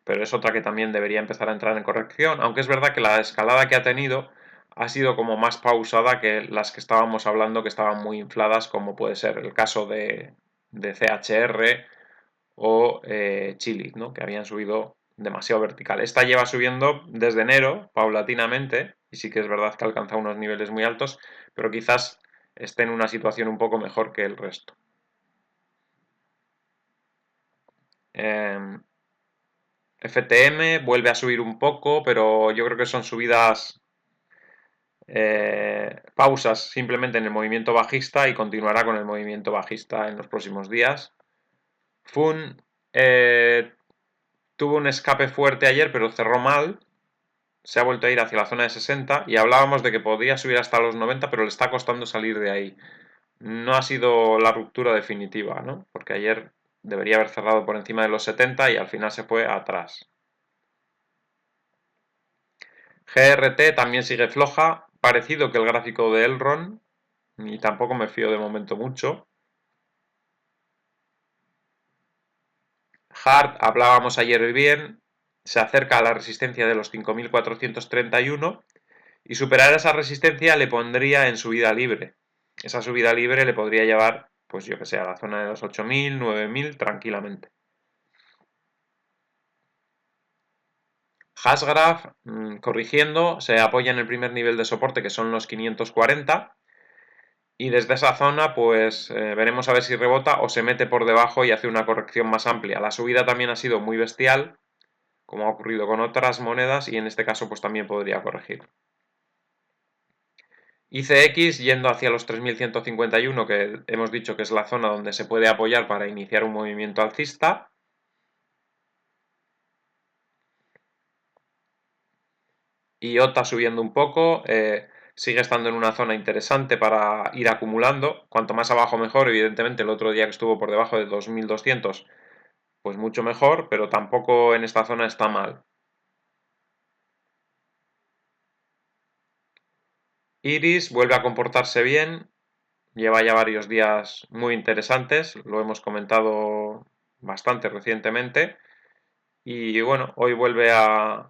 pero es otra que también debería empezar a entrar en corrección, aunque es verdad que la escalada que ha tenido ha sido como más pausada que las que estábamos hablando que estaban muy infladas, como puede ser el caso de CHR o Chile, ¿no? Que habían subido demasiado vertical. Esta lleva subiendo desde enero, paulatinamente, y sí que es verdad que ha alcanzado unos niveles muy altos, pero quizás esté en una situación un poco mejor que el resto. FTM vuelve a subir un poco, pero yo creo que son subidas, pausas simplemente en el movimiento bajista y continuará con el movimiento bajista en los próximos días. FUN tuvo un escape fuerte ayer, pero cerró mal. Se ha vuelto a ir hacia la zona de 60 y hablábamos de que podría subir hasta los 90, pero le está costando salir de ahí. No ha sido la ruptura definitiva, ¿no? Porque ayer debería haber cerrado por encima de los 70 y al final se fue atrás. GRT también sigue floja, parecido que el gráfico de Elrond, y tampoco me fío de momento mucho. Hard, hablábamos ayer bien, se acerca a la resistencia de los 5.431 y superar esa resistencia le pondría en subida libre. Esa subida libre le podría llevar, pues yo que sé, a la zona de los 8.000, 9.000 tranquilamente. Hashgraph, corrigiendo, se apoya en el primer nivel de soporte que son los 540 y desde esa zona pues veremos a ver si rebota o se mete por debajo y hace una corrección más amplia. La subida también ha sido muy bestial, como ha ocurrido con otras monedas y en este caso pues también podría corregir. ICX yendo hacia los 3.151 que hemos dicho que es la zona donde se puede apoyar para iniciar un movimiento alcista. IOTA subiendo un poco, sigue estando en una zona interesante para ir acumulando, cuanto más abajo mejor, evidentemente el otro día que estuvo por debajo de 2.200 pues mucho mejor, pero tampoco en esta zona está mal. Iris vuelve a comportarse bien, lleva ya varios días muy interesantes, lo hemos comentado bastante recientemente, y bueno, hoy vuelve a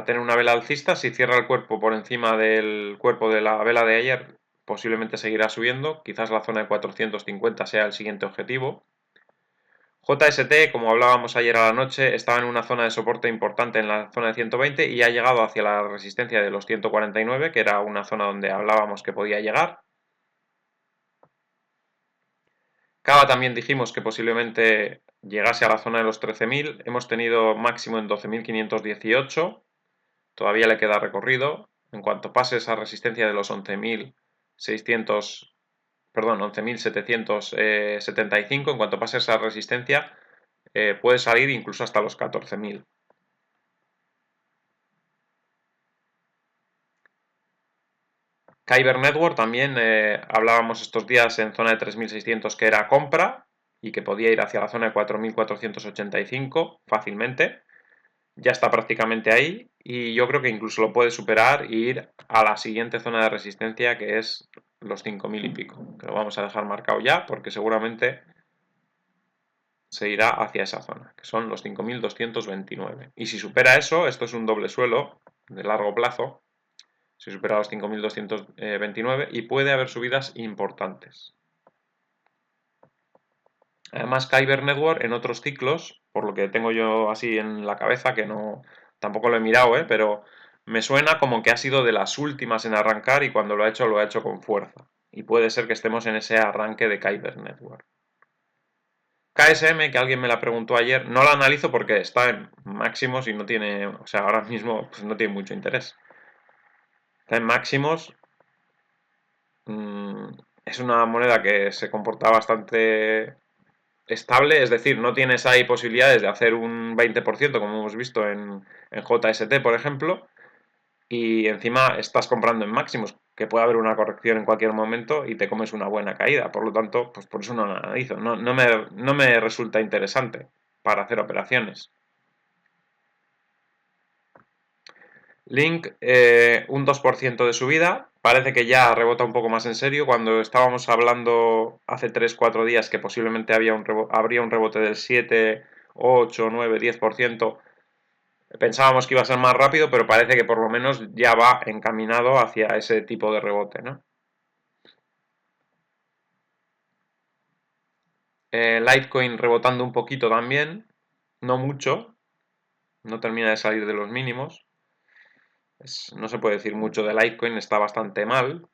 tener una vela alcista, si cierra el cuerpo por encima del cuerpo de la vela de ayer, posiblemente seguirá subiendo, quizás la zona de 450 sea el siguiente objetivo. JST, como hablábamos ayer a la noche, estaba en una zona de soporte importante en la zona de 120 y ha llegado hacia la resistencia de los 149, que era una zona donde hablábamos que podía llegar. Cava también dijimos que posiblemente llegase a la zona de los 13.000, hemos tenido máximo en 12.518, todavía le queda recorrido. En cuanto pase esa resistencia de los 11.600, perdón, 11.775, en cuanto pase esa resistencia, puede salir incluso hasta los 14.000. Kyber Network también hablábamos estos días en zona de 3.600 que era compra y que podía ir hacia la zona de 4.485 fácilmente. Ya está prácticamente ahí y yo creo que incluso lo puede superar e ir a la siguiente zona de resistencia que es los 5.000 y pico, que lo vamos a dejar marcado ya porque seguramente se irá hacia esa zona, que son los 5.229. Y si supera eso, esto es un doble suelo de largo plazo, se supera los 5.229 y puede haber subidas importantes. Además, Kyber Network en otros ciclos, por lo que tengo yo así en la cabeza, que no tampoco lo he mirado, pero me suena como que ha sido de las últimas en arrancar y cuando lo ha hecho con fuerza. Y puede ser que estemos en ese arranque de Kyber Network. KSM, que alguien me la preguntó ayer, no la analizo porque está en máximos y no tiene, o sea, ahora mismo pues no tiene mucho interés. Está en máximos. Es una moneda que se comporta bastante estable, es decir, no tienes ahí posibilidades de hacer un 20% como hemos visto en JST, por ejemplo, y encima estás comprando en máximos, que puede haber una corrección en cualquier momento y te comes una buena caída, por lo tanto, pues por eso no la analizo, no me resulta interesante para hacer operaciones. Link, un 2% de subida, parece que ya rebota un poco más en serio. Cuando estábamos hablando hace 3-4 días que posiblemente habría un rebote del 7, 8, 9, 10%, pensábamos que iba a ser más rápido, pero parece que por lo menos ya va encaminado hacia ese tipo de rebote, ¿no? Litecoin rebotando un poquito también, no mucho, no termina de salir de los mínimos. No se puede decir mucho de Litecoin, está bastante mal.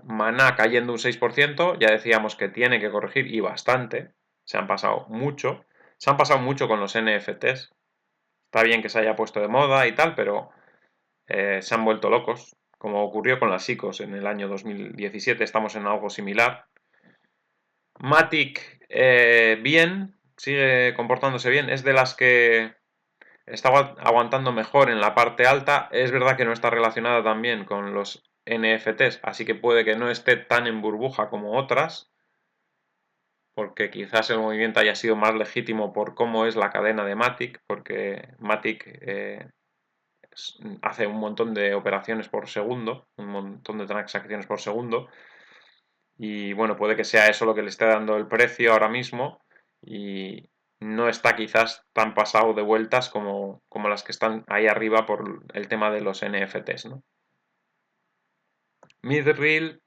Maná cayendo un 6%, ya decíamos que tiene que corregir y bastante, se han pasado mucho con los NFTs, está bien que se haya puesto de moda y tal, pero se han vuelto locos, como ocurrió con las ICOs en el año 2017, estamos en algo similar. Matic, bien, sigue comportándose bien, es de las que está aguantando mejor en la parte alta. Es verdad que no está relacionada también con los NFTs, así que puede que no esté tan en burbuja como otras, porque quizás el movimiento haya sido más legítimo por cómo es la cadena de Matic, porque Matic hace un montón de operaciones por segundo, un montón de transacciones por segundo, y bueno, puede que sea eso lo que le esté dando el precio ahora mismo y no está quizás tan pasado de vueltas como las que están ahí arriba por el tema de los NFTs, ¿no? Midreel,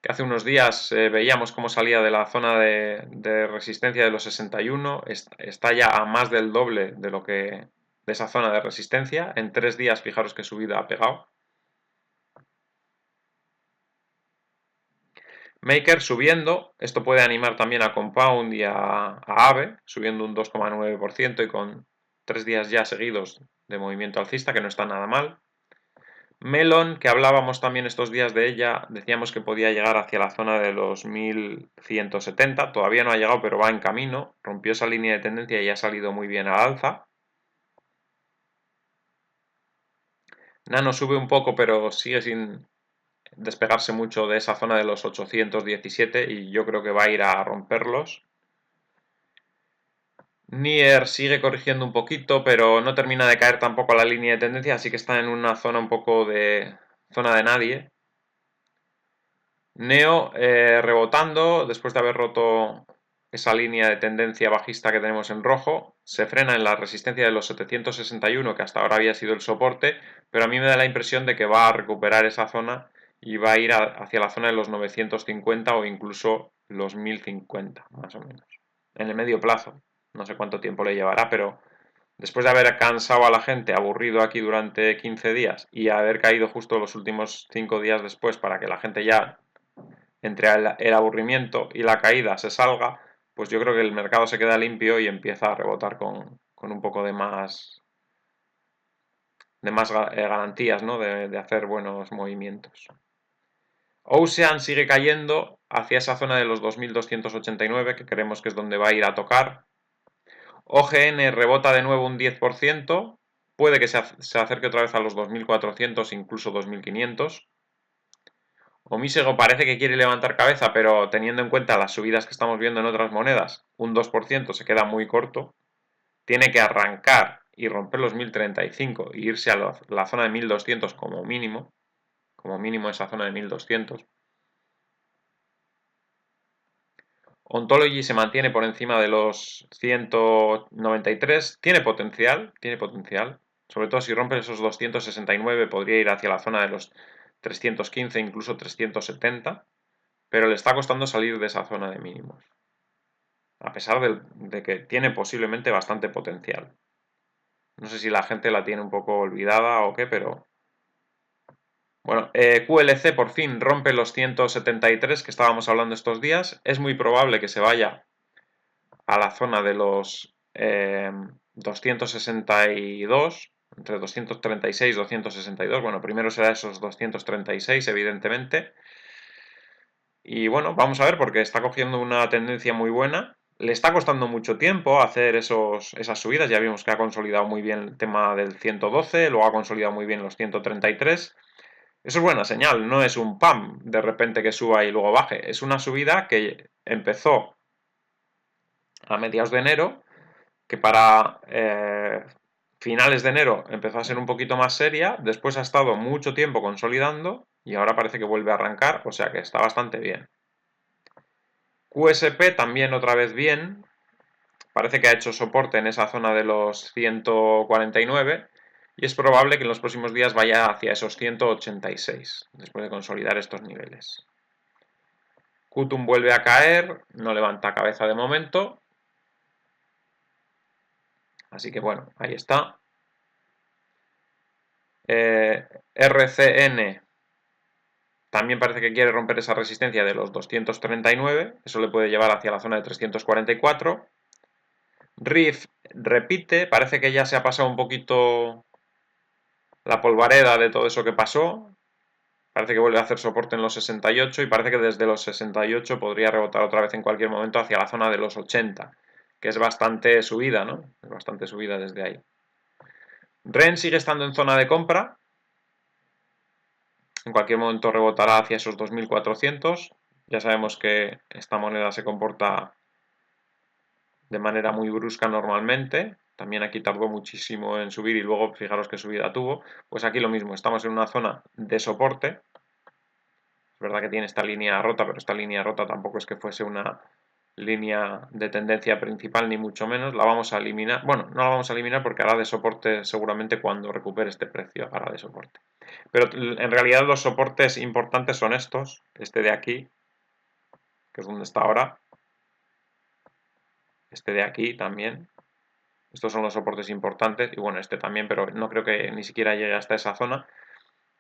que hace unos días veíamos cómo salía de la zona de resistencia de los 61, está ya a más del doble de lo que de esa zona de resistencia. En 3 días, fijaros qué subida ha pegado. Maker subiendo, esto puede animar también a Compound y a AVE, subiendo un 2,9% y con 3 días ya seguidos de movimiento alcista, que no está nada mal. Melon, que hablábamos también estos días de ella, decíamos que podía llegar hacia la zona de los 1170, todavía no ha llegado, pero va en camino, rompió esa línea de tendencia y ha salido muy bien al alza. Nano sube un poco, pero sigue sin despegarse mucho de esa zona de los 817 y yo creo que va a ir a romperlos. Nier sigue corrigiendo un poquito, pero no termina de caer tampoco la línea de tendencia, así que está en una zona un poco de zona de nadie. Neo rebotando, después de haber roto esa línea de tendencia bajista que tenemos en rojo, se frena en la resistencia de los 761, que hasta ahora había sido el soporte, pero a mí me da la impresión de que va a recuperar esa zona y va a ir hacia la zona de los 950 o incluso los 1050, más o menos. En el medio plazo, no sé cuánto tiempo le llevará, pero después de haber cansado a la gente, aburrido aquí durante 15 días y haber caído justo los últimos 5 días después para que la gente ya entre el aburrimiento y la caída se salga, pues yo creo que el mercado se queda limpio y empieza a rebotar con un poco de más garantías, ¿no? De hacer buenos movimientos. Ocean sigue cayendo hacia esa zona de los 2289, que creemos que es donde va a ir a tocar. OGN rebota de nuevo un 10%, puede que se acerque otra vez a los 2400, incluso 2500. Omísego parece que quiere levantar cabeza, pero teniendo en cuenta las subidas que estamos viendo en otras monedas, un 2% se queda muy corto. Tiene que arrancar y romper los 1035 e irse a la zona de 1200 como mínimo esa zona de 1200. Ontology se mantiene por encima de los 193, tiene potencial, sobre todo si rompe esos 269 podría ir hacia la zona de los 315, incluso 370, pero le está costando salir de esa zona de mínimos, a pesar de que tiene posiblemente bastante potencial. No sé si la gente la tiene un poco olvidada o qué, pero bueno, QLC por fin rompe los 173 que estábamos hablando estos días. Es muy probable que se vaya a la zona de los 262, entre 236 y 262. Bueno, primero será esos 236, evidentemente. Y bueno, vamos a ver porque está cogiendo una tendencia muy buena. Le está costando mucho tiempo hacer esas subidas. Ya vimos que ha consolidado muy bien el tema del 112, luego ha consolidado muy bien los 133. Eso es buena señal, no es un pam de repente que suba y luego baje. Es una subida que empezó a mediados de enero, que para finales de enero empezó a ser un poquito más seria, después ha estado mucho tiempo consolidando y ahora parece que vuelve a arrancar, o sea que está bastante bien. QSP también otra vez bien, parece que ha hecho soporte en esa zona de los 149 y es probable que en los próximos días vaya hacia esos 186 después de consolidar estos niveles. Qtum vuelve a caer, no levanta cabeza de momento, así que bueno, ahí está. RCN también parece que quiere romper esa resistencia de los 239, eso le puede llevar hacia la zona de 344. RIF repite, parece que ya se ha pasado un poquito la polvareda de todo eso que pasó. Parece que vuelve a hacer soporte en los 68 y parece que desde los 68 podría rebotar otra vez en cualquier momento hacia la zona de los 80, que es bastante subida, ¿no? Es bastante subida desde ahí. REN sigue estando en zona de compra. En cualquier momento rebotará hacia esos 2400. Ya sabemos que esta moneda se comporta de manera muy brusca normalmente. También aquí tardó muchísimo en subir y luego fijaros qué subida tuvo. Pues aquí lo mismo, estamos en una zona de soporte. verdad que tiene esta línea rota, pero esta línea rota tampoco es que fuese una línea de tendencia principal, ni mucho menos. La vamos a eliminar. Bueno, no la vamos a eliminar porque hará de soporte seguramente cuando recupere este precio, hará de soporte. Pero en realidad los soportes importantes son estos, este de aquí, que es donde está ahora, este de aquí también. Estos son los soportes importantes y bueno, este también, pero no creo que ni siquiera llegue hasta esa zona.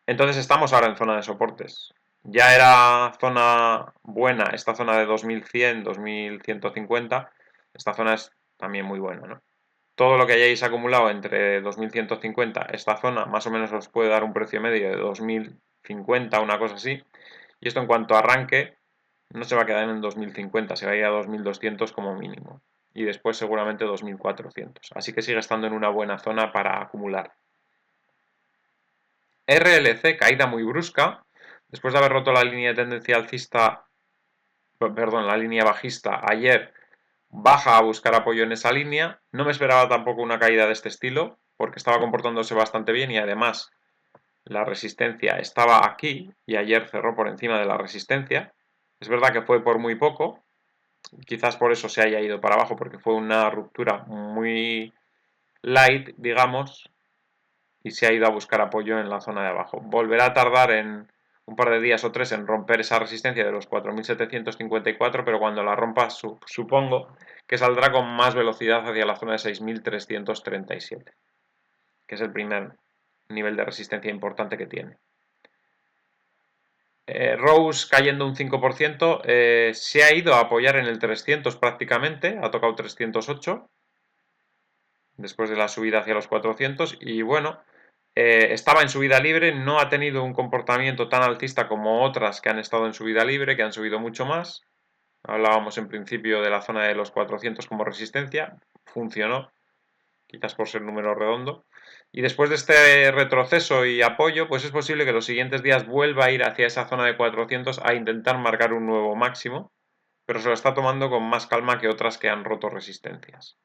Entonces estamos ahora en zona de soportes. Ya era zona buena, esta zona de 2100, 2150. Esta zona es también muy buena, ¿no? Todo lo que hayáis acumulado entre 2150, esta zona más o menos os puede dar un precio medio de 2050, una cosa así. Y esto en cuanto arranque, no se va a quedar en 2050, se va a ir a 2200 como mínimo. Y después seguramente 2400. Así que sigue estando en una buena zona para acumular. RLC, caída muy brusca. Después de haber roto la línea de tendencia alcista, perdón, la línea bajista ayer, baja a buscar apoyo en esa línea. No me esperaba tampoco una caída de este estilo, porque estaba comportándose bastante bien y además la resistencia estaba aquí y ayer cerró por encima de la resistencia. Es verdad que fue por muy poco, quizás por eso se haya ido para abajo, porque fue una ruptura muy light, digamos, y se ha ido a buscar apoyo en la zona de abajo. Volverá a tardar en un par de días o tres en romper esa resistencia de los 4.754, pero cuando la rompa supongo que saldrá con más velocidad hacia la zona de 6.337, que es el primer nivel de resistencia importante que tiene. Rose cayendo un 5%, se ha ido a apoyar en el 300 prácticamente, ha tocado 308 después de la subida hacia los 400 y bueno, estaba en subida libre, no ha tenido un comportamiento tan alcista como otras que han estado en subida libre, que han subido mucho más. Hablábamos en principio de la zona de los 400 como resistencia, funcionó, quizás por ser número redondo. Y después de este retroceso y apoyo, pues es posible que los siguientes días vuelva a ir hacia esa zona de 400 a intentar marcar un nuevo máximo, pero se lo está tomando con más calma que otras que han roto resistencias.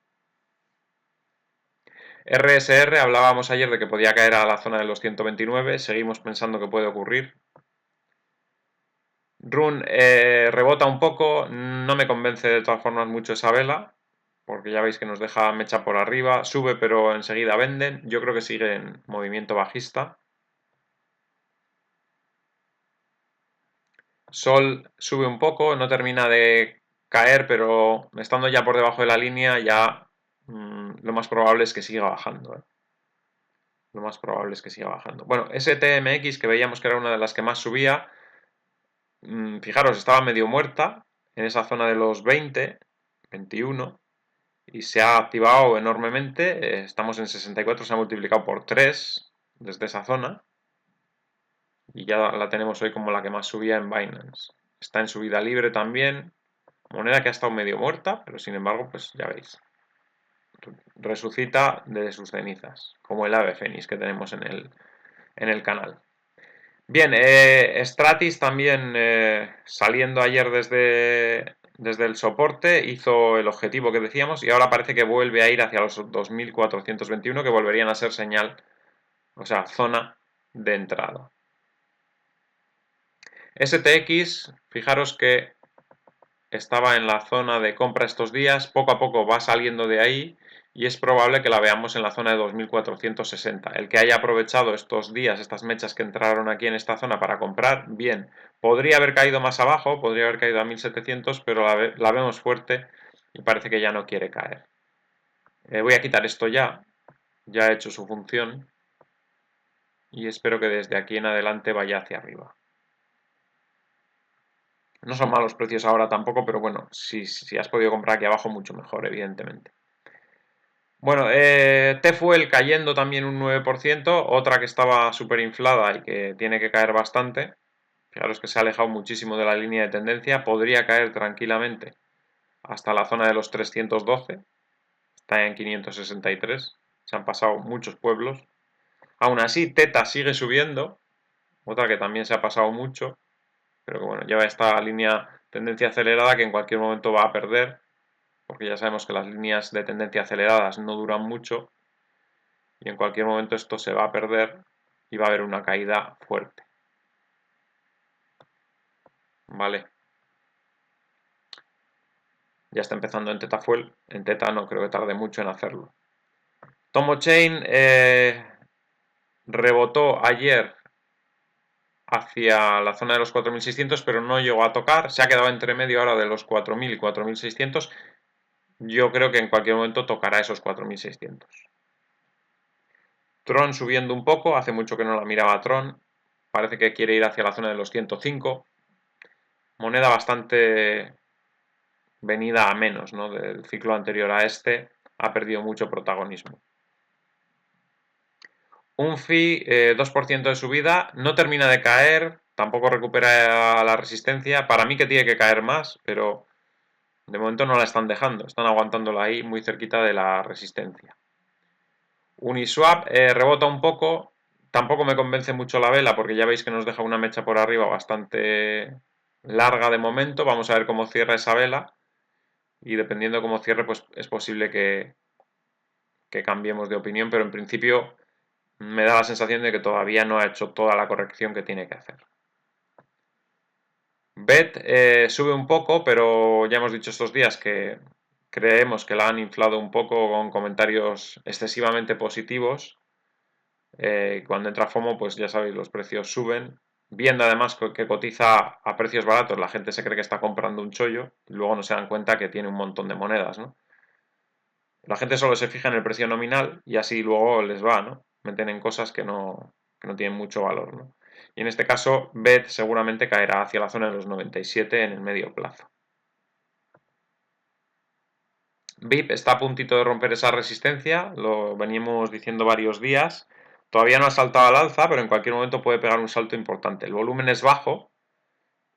RSR, hablábamos ayer de que podía caer a la zona de los 129, seguimos pensando que puede ocurrir. Run rebota un poco, no me convence de todas formas mucho esa vela, porque ya veis que nos deja mecha por arriba, sube pero enseguida venden, yo creo que sigue en movimiento bajista. Sol sube un poco, no termina de caer, pero estando ya por debajo de la línea ya lo más probable es que siga bajando. Lo más probable es que siga bajando. Bueno, STMX, que veíamos que era una de las que más subía, fijaros, estaba medio muerta en esa zona de los 20, 21, y se ha activado enormemente. Estamos en 64, se ha multiplicado por 3 desde esa zona, y ya la tenemos hoy como la que más subía en Binance. Está en subida libre también, moneda que ha estado medio muerta, pero sin embargo, pues ya veis, resucita de sus cenizas, como el ave fénix que tenemos en el canal. Bien, Stratis también saliendo ayer desde el soporte hizo el objetivo que decíamos y ahora parece que vuelve a ir hacia los 2.421 que volverían a ser señal, o sea, zona de entrada. STX, fijaros que estaba en la zona de compra estos días, poco a poco va saliendo de ahí y es probable que la veamos en la zona de 2460. El que haya aprovechado estos días, estas mechas que entraron aquí en esta zona para comprar, bien. Podría haber caído más abajo, podría haber caído a 1700, pero la vemos fuerte y parece que ya no quiere caer. Voy a quitar esto ya ha hecho su función y espero que desde aquí en adelante vaya hacia arriba. No son malos precios ahora tampoco, pero bueno, si has podido comprar aquí abajo, mucho mejor, evidentemente. Bueno, T-Fuel cayendo también un 9%, otra que estaba súper inflada y que tiene que caer bastante. Fijaros que se ha alejado muchísimo de la línea de tendencia, podría caer tranquilamente hasta la zona de los 312, está en 563, se han pasado muchos pueblos. Aún así, Teta sigue subiendo, otra que también se ha pasado mucho, pero que bueno, lleva esta línea tendencia acelerada que en cualquier momento va a perder, porque ya sabemos que las líneas de tendencia aceleradas no duran mucho y en cualquier momento esto se va a perder y va a haber una caída fuerte. ¿vale? Ya está empezando en Theta Fuel, en Theta no creo que tarde mucho en hacerlo. Tomo Chain rebotó ayer hacia la zona de los 4.600, pero no llegó a tocar, se ha quedado entre medio ahora de los 4.000 y 4.600, yo creo que en cualquier momento tocará esos 4.600. Tron subiendo un poco, hace mucho que no la miraba Tron, parece que quiere ir hacia la zona de los 105, moneda bastante venida a menos, ¿no? Del ciclo anterior a este, ha perdido mucho protagonismo. Un FI 2% de subida, no termina de caer, tampoco recupera la resistencia, para mí que tiene que caer más, pero de momento no la están dejando, están aguantándola ahí muy cerquita de la resistencia. Uniswap rebota un poco, tampoco me convence mucho la vela porque ya veis que nos deja una mecha por arriba bastante larga de momento, vamos a ver cómo cierra esa vela y dependiendo de cómo cierre pues es posible que cambiemos de opinión, pero en principio me da la sensación de que todavía no ha hecho toda la corrección que tiene que hacer. BET sube un poco, pero ya hemos dicho estos días que creemos que la han inflado un poco con comentarios excesivamente positivos. Cuando entra FOMO, pues ya sabéis, los precios suben. Viendo además que cotiza a precios baratos, la gente se cree que está comprando un chollo y luego no se dan cuenta que tiene un montón de monedas, ¿no? La gente solo se fija en el precio nominal y así luego les va, ¿no? Meten en cosas que no tienen mucho valor, ¿no? Y en este caso, BET seguramente caerá hacia la zona de los 97 en el medio plazo. VIP está a puntito de romper esa resistencia, lo venimos diciendo varios días. Todavía no ha saltado al alza, pero en cualquier momento puede pegar un salto importante. El volumen es bajo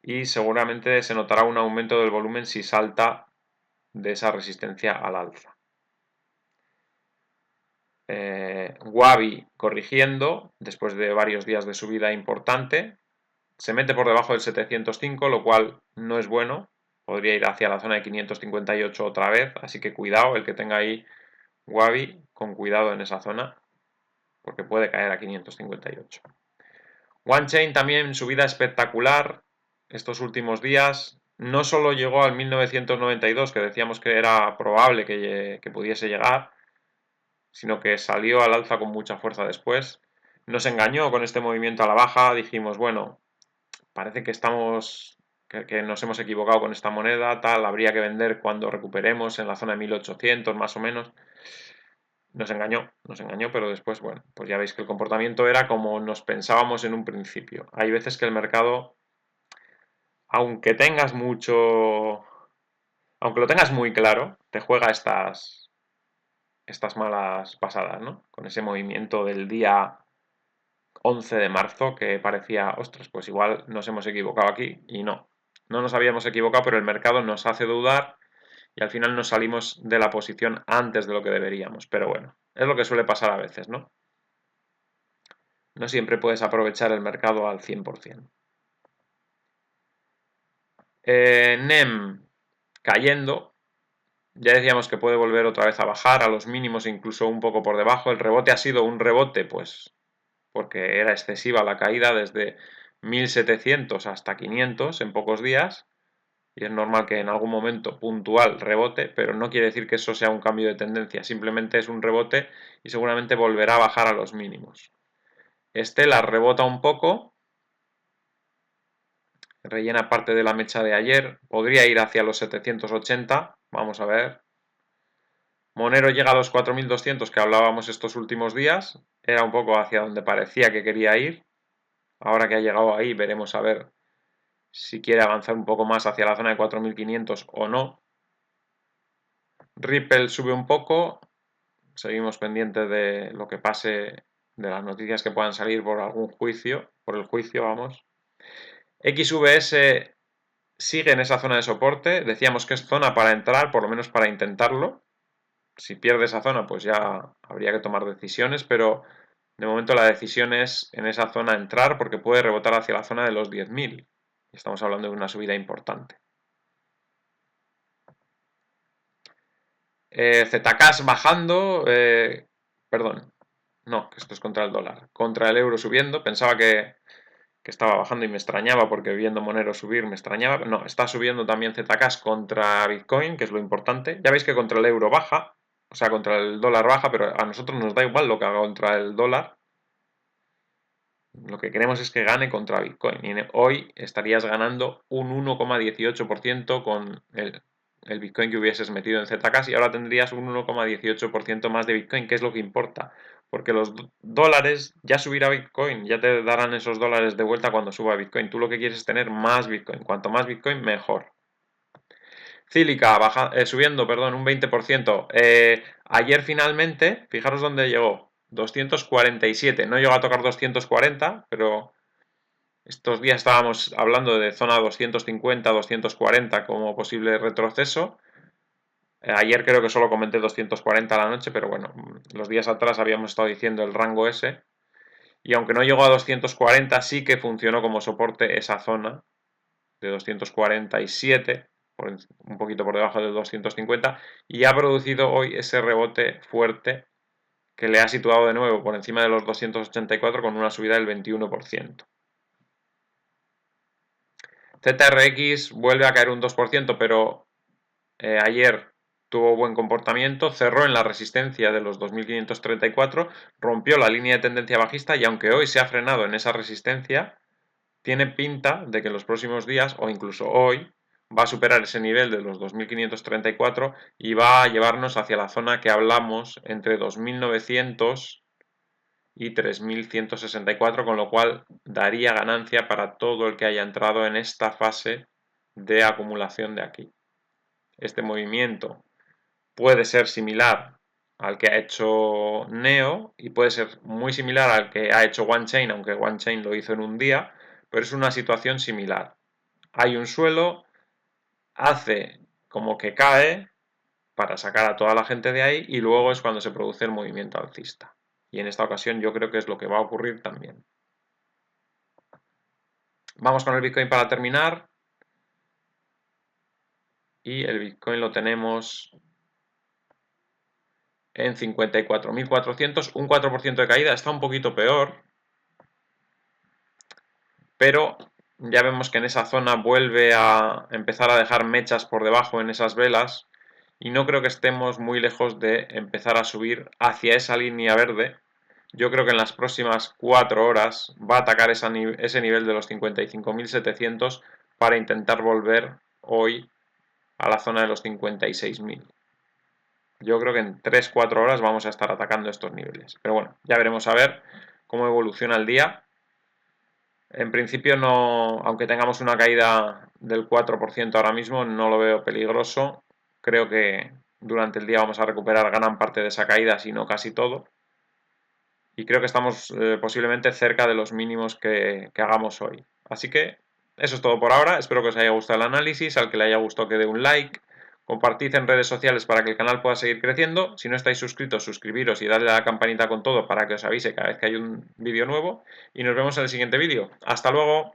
y seguramente se notará un aumento del volumen si salta de esa resistencia al alza. Wabi corrigiendo después de varios días de subida importante. Se mete por debajo del 705, lo cual no es bueno. Podría ir hacia la zona de 558 otra vez, así que cuidado, el que tenga ahí Wabi, con cuidado en esa zona, porque puede caer a 558. OneChain también subida espectacular estos últimos días. No solo llegó al 1992, que decíamos que era probable que pudiese llegar, sino que salió al alza con mucha fuerza después. Nos engañó con este movimiento a la baja, dijimos, bueno, parece que que nos hemos equivocado con esta moneda, tal, habría que vender cuando recuperemos en la zona de 1800 más o menos. Nos engañó, pero después, bueno, pues ya veis que el comportamiento era como nos pensábamos en un principio. Hay veces que el mercado, aunque tengas mucho, aunque lo tengas muy claro, te juega estas malas pasadas, ¿no? Con ese movimiento del día 11 de marzo que parecía, ostras, pues igual nos hemos equivocado aquí y no. No nos habíamos equivocado, pero el mercado nos hace dudar y al final nos salimos de la posición antes de lo que deberíamos. Pero bueno, es lo que suele pasar a veces, ¿no? No siempre puedes aprovechar el mercado al 100%. NEM cayendo. Ya decíamos que puede volver otra vez a bajar a los mínimos, incluso un poco por debajo. El rebote ha sido un rebote, pues, porque era excesiva la caída desde 1700 hasta 500 en pocos días. Y es normal que en algún momento puntual rebote, pero no quiere decir que eso sea un cambio de tendencia. Simplemente es un rebote y seguramente volverá a bajar a los mínimos. Stellar rebota un poco, rellena parte de la mecha de ayer, podría ir hacia los 780, vamos a ver. Monero llega a los 4200 que hablábamos estos últimos días, era un poco hacia donde parecía que quería ir. Ahora que ha llegado ahí veremos a ver si quiere avanzar un poco más hacia la zona de 4500 o no. Ripple sube un poco, seguimos pendientes de lo que pase, de las noticias que puedan salir por algún juicio, por el juicio, vamos. XVS sigue en esa zona de soporte, decíamos que es zona para entrar, por lo menos para intentarlo. Si pierde esa zona, pues ya habría que tomar decisiones, pero de momento la decisión es en esa zona entrar porque puede rebotar hacia la zona de los 10.000. Estamos hablando de una subida importante. ZK bajando, perdón, no, que esto es contra el dólar, contra el euro subiendo. Pensaba que que estaba bajando y me extrañaba porque viendo Monero subir me extrañaba. No, está subiendo también Zcash contra Bitcoin, que es lo importante. Ya veis que contra el euro baja, o sea, contra el dólar baja, pero a nosotros nos da igual lo que haga contra el dólar. Lo que queremos es que gane contra Bitcoin. Y hoy estarías ganando un 1,18% con el Bitcoin que hubieses metido en Zcash y ahora tendrías un 1,18% más de Bitcoin, que es lo que importa. Porque los dólares ya subirá Bitcoin, ya te darán esos dólares de vuelta cuando suba Bitcoin. Tú lo que quieres es tener más Bitcoin. Cuanto más Bitcoin, mejor. Cílica subiendo, perdón, un 20%. Ayer finalmente, fijaros dónde llegó. 247. No llegó a tocar 240, pero estos días estábamos hablando de zona 250, 240 como posible retroceso. Ayer creo que solo comenté 240 a la noche, pero bueno, los días atrás habíamos estado diciendo el rango ese. Y aunque no llegó a 240, sí que funcionó como soporte esa zona de 247, un poquito por debajo de 250, y ha producido hoy ese rebote fuerte que le ha situado de nuevo por encima de los 284 con una subida del 21%. ZRX vuelve a caer un 2%, pero ayer tuvo buen comportamiento, cerró en la resistencia de los 2534, rompió la línea de tendencia bajista y aunque hoy se ha frenado en esa resistencia, tiene pinta de que en los próximos días o incluso hoy va a superar ese nivel de los 2534 y va a llevarnos hacia la zona que hablamos entre 2900 y 3164, con lo cual daría ganancia para todo el que haya entrado en esta fase de acumulación de aquí. Este movimiento puede ser similar al que ha hecho Neo y puede ser muy similar al que ha hecho OneChain, aunque OneChain lo hizo en un día, pero es una situación similar. Hay un suelo, hace como que cae para sacar a toda la gente de ahí y luego es cuando se produce el movimiento alcista. Y en esta ocasión yo creo que es lo que va a ocurrir también. Vamos con el Bitcoin para terminar. Y el Bitcoin lo tenemos en 54.400, un 4% de caída, está un poquito peor, pero ya vemos que en esa zona vuelve a empezar a dejar mechas por debajo en esas velas y no creo que estemos muy lejos de empezar a subir hacia esa línea verde. Yo creo que en las próximas 4 horas va a atacar ese nivel de los 55.700 para intentar volver hoy a la zona de los 56.000. Yo creo que en 3-4 horas vamos a estar atacando estos niveles. Pero bueno, ya veremos a ver cómo evoluciona el día. En principio no, aunque tengamos una caída del 4% ahora mismo, no lo veo peligroso. Creo que durante el día vamos a recuperar gran parte de esa caída, si no casi todo. Y creo que estamos posiblemente cerca de los mínimos que hagamos hoy. Así que eso es todo por ahora. Espero que os haya gustado el análisis. Al que le haya gustado que dé un like. Compartid en redes sociales para que el canal pueda seguir creciendo. Si no estáis suscritos, suscribiros y darle a la campanita con todo para que os avise cada vez que hay un vídeo nuevo. Y nos vemos en el siguiente vídeo. ¡Hasta luego!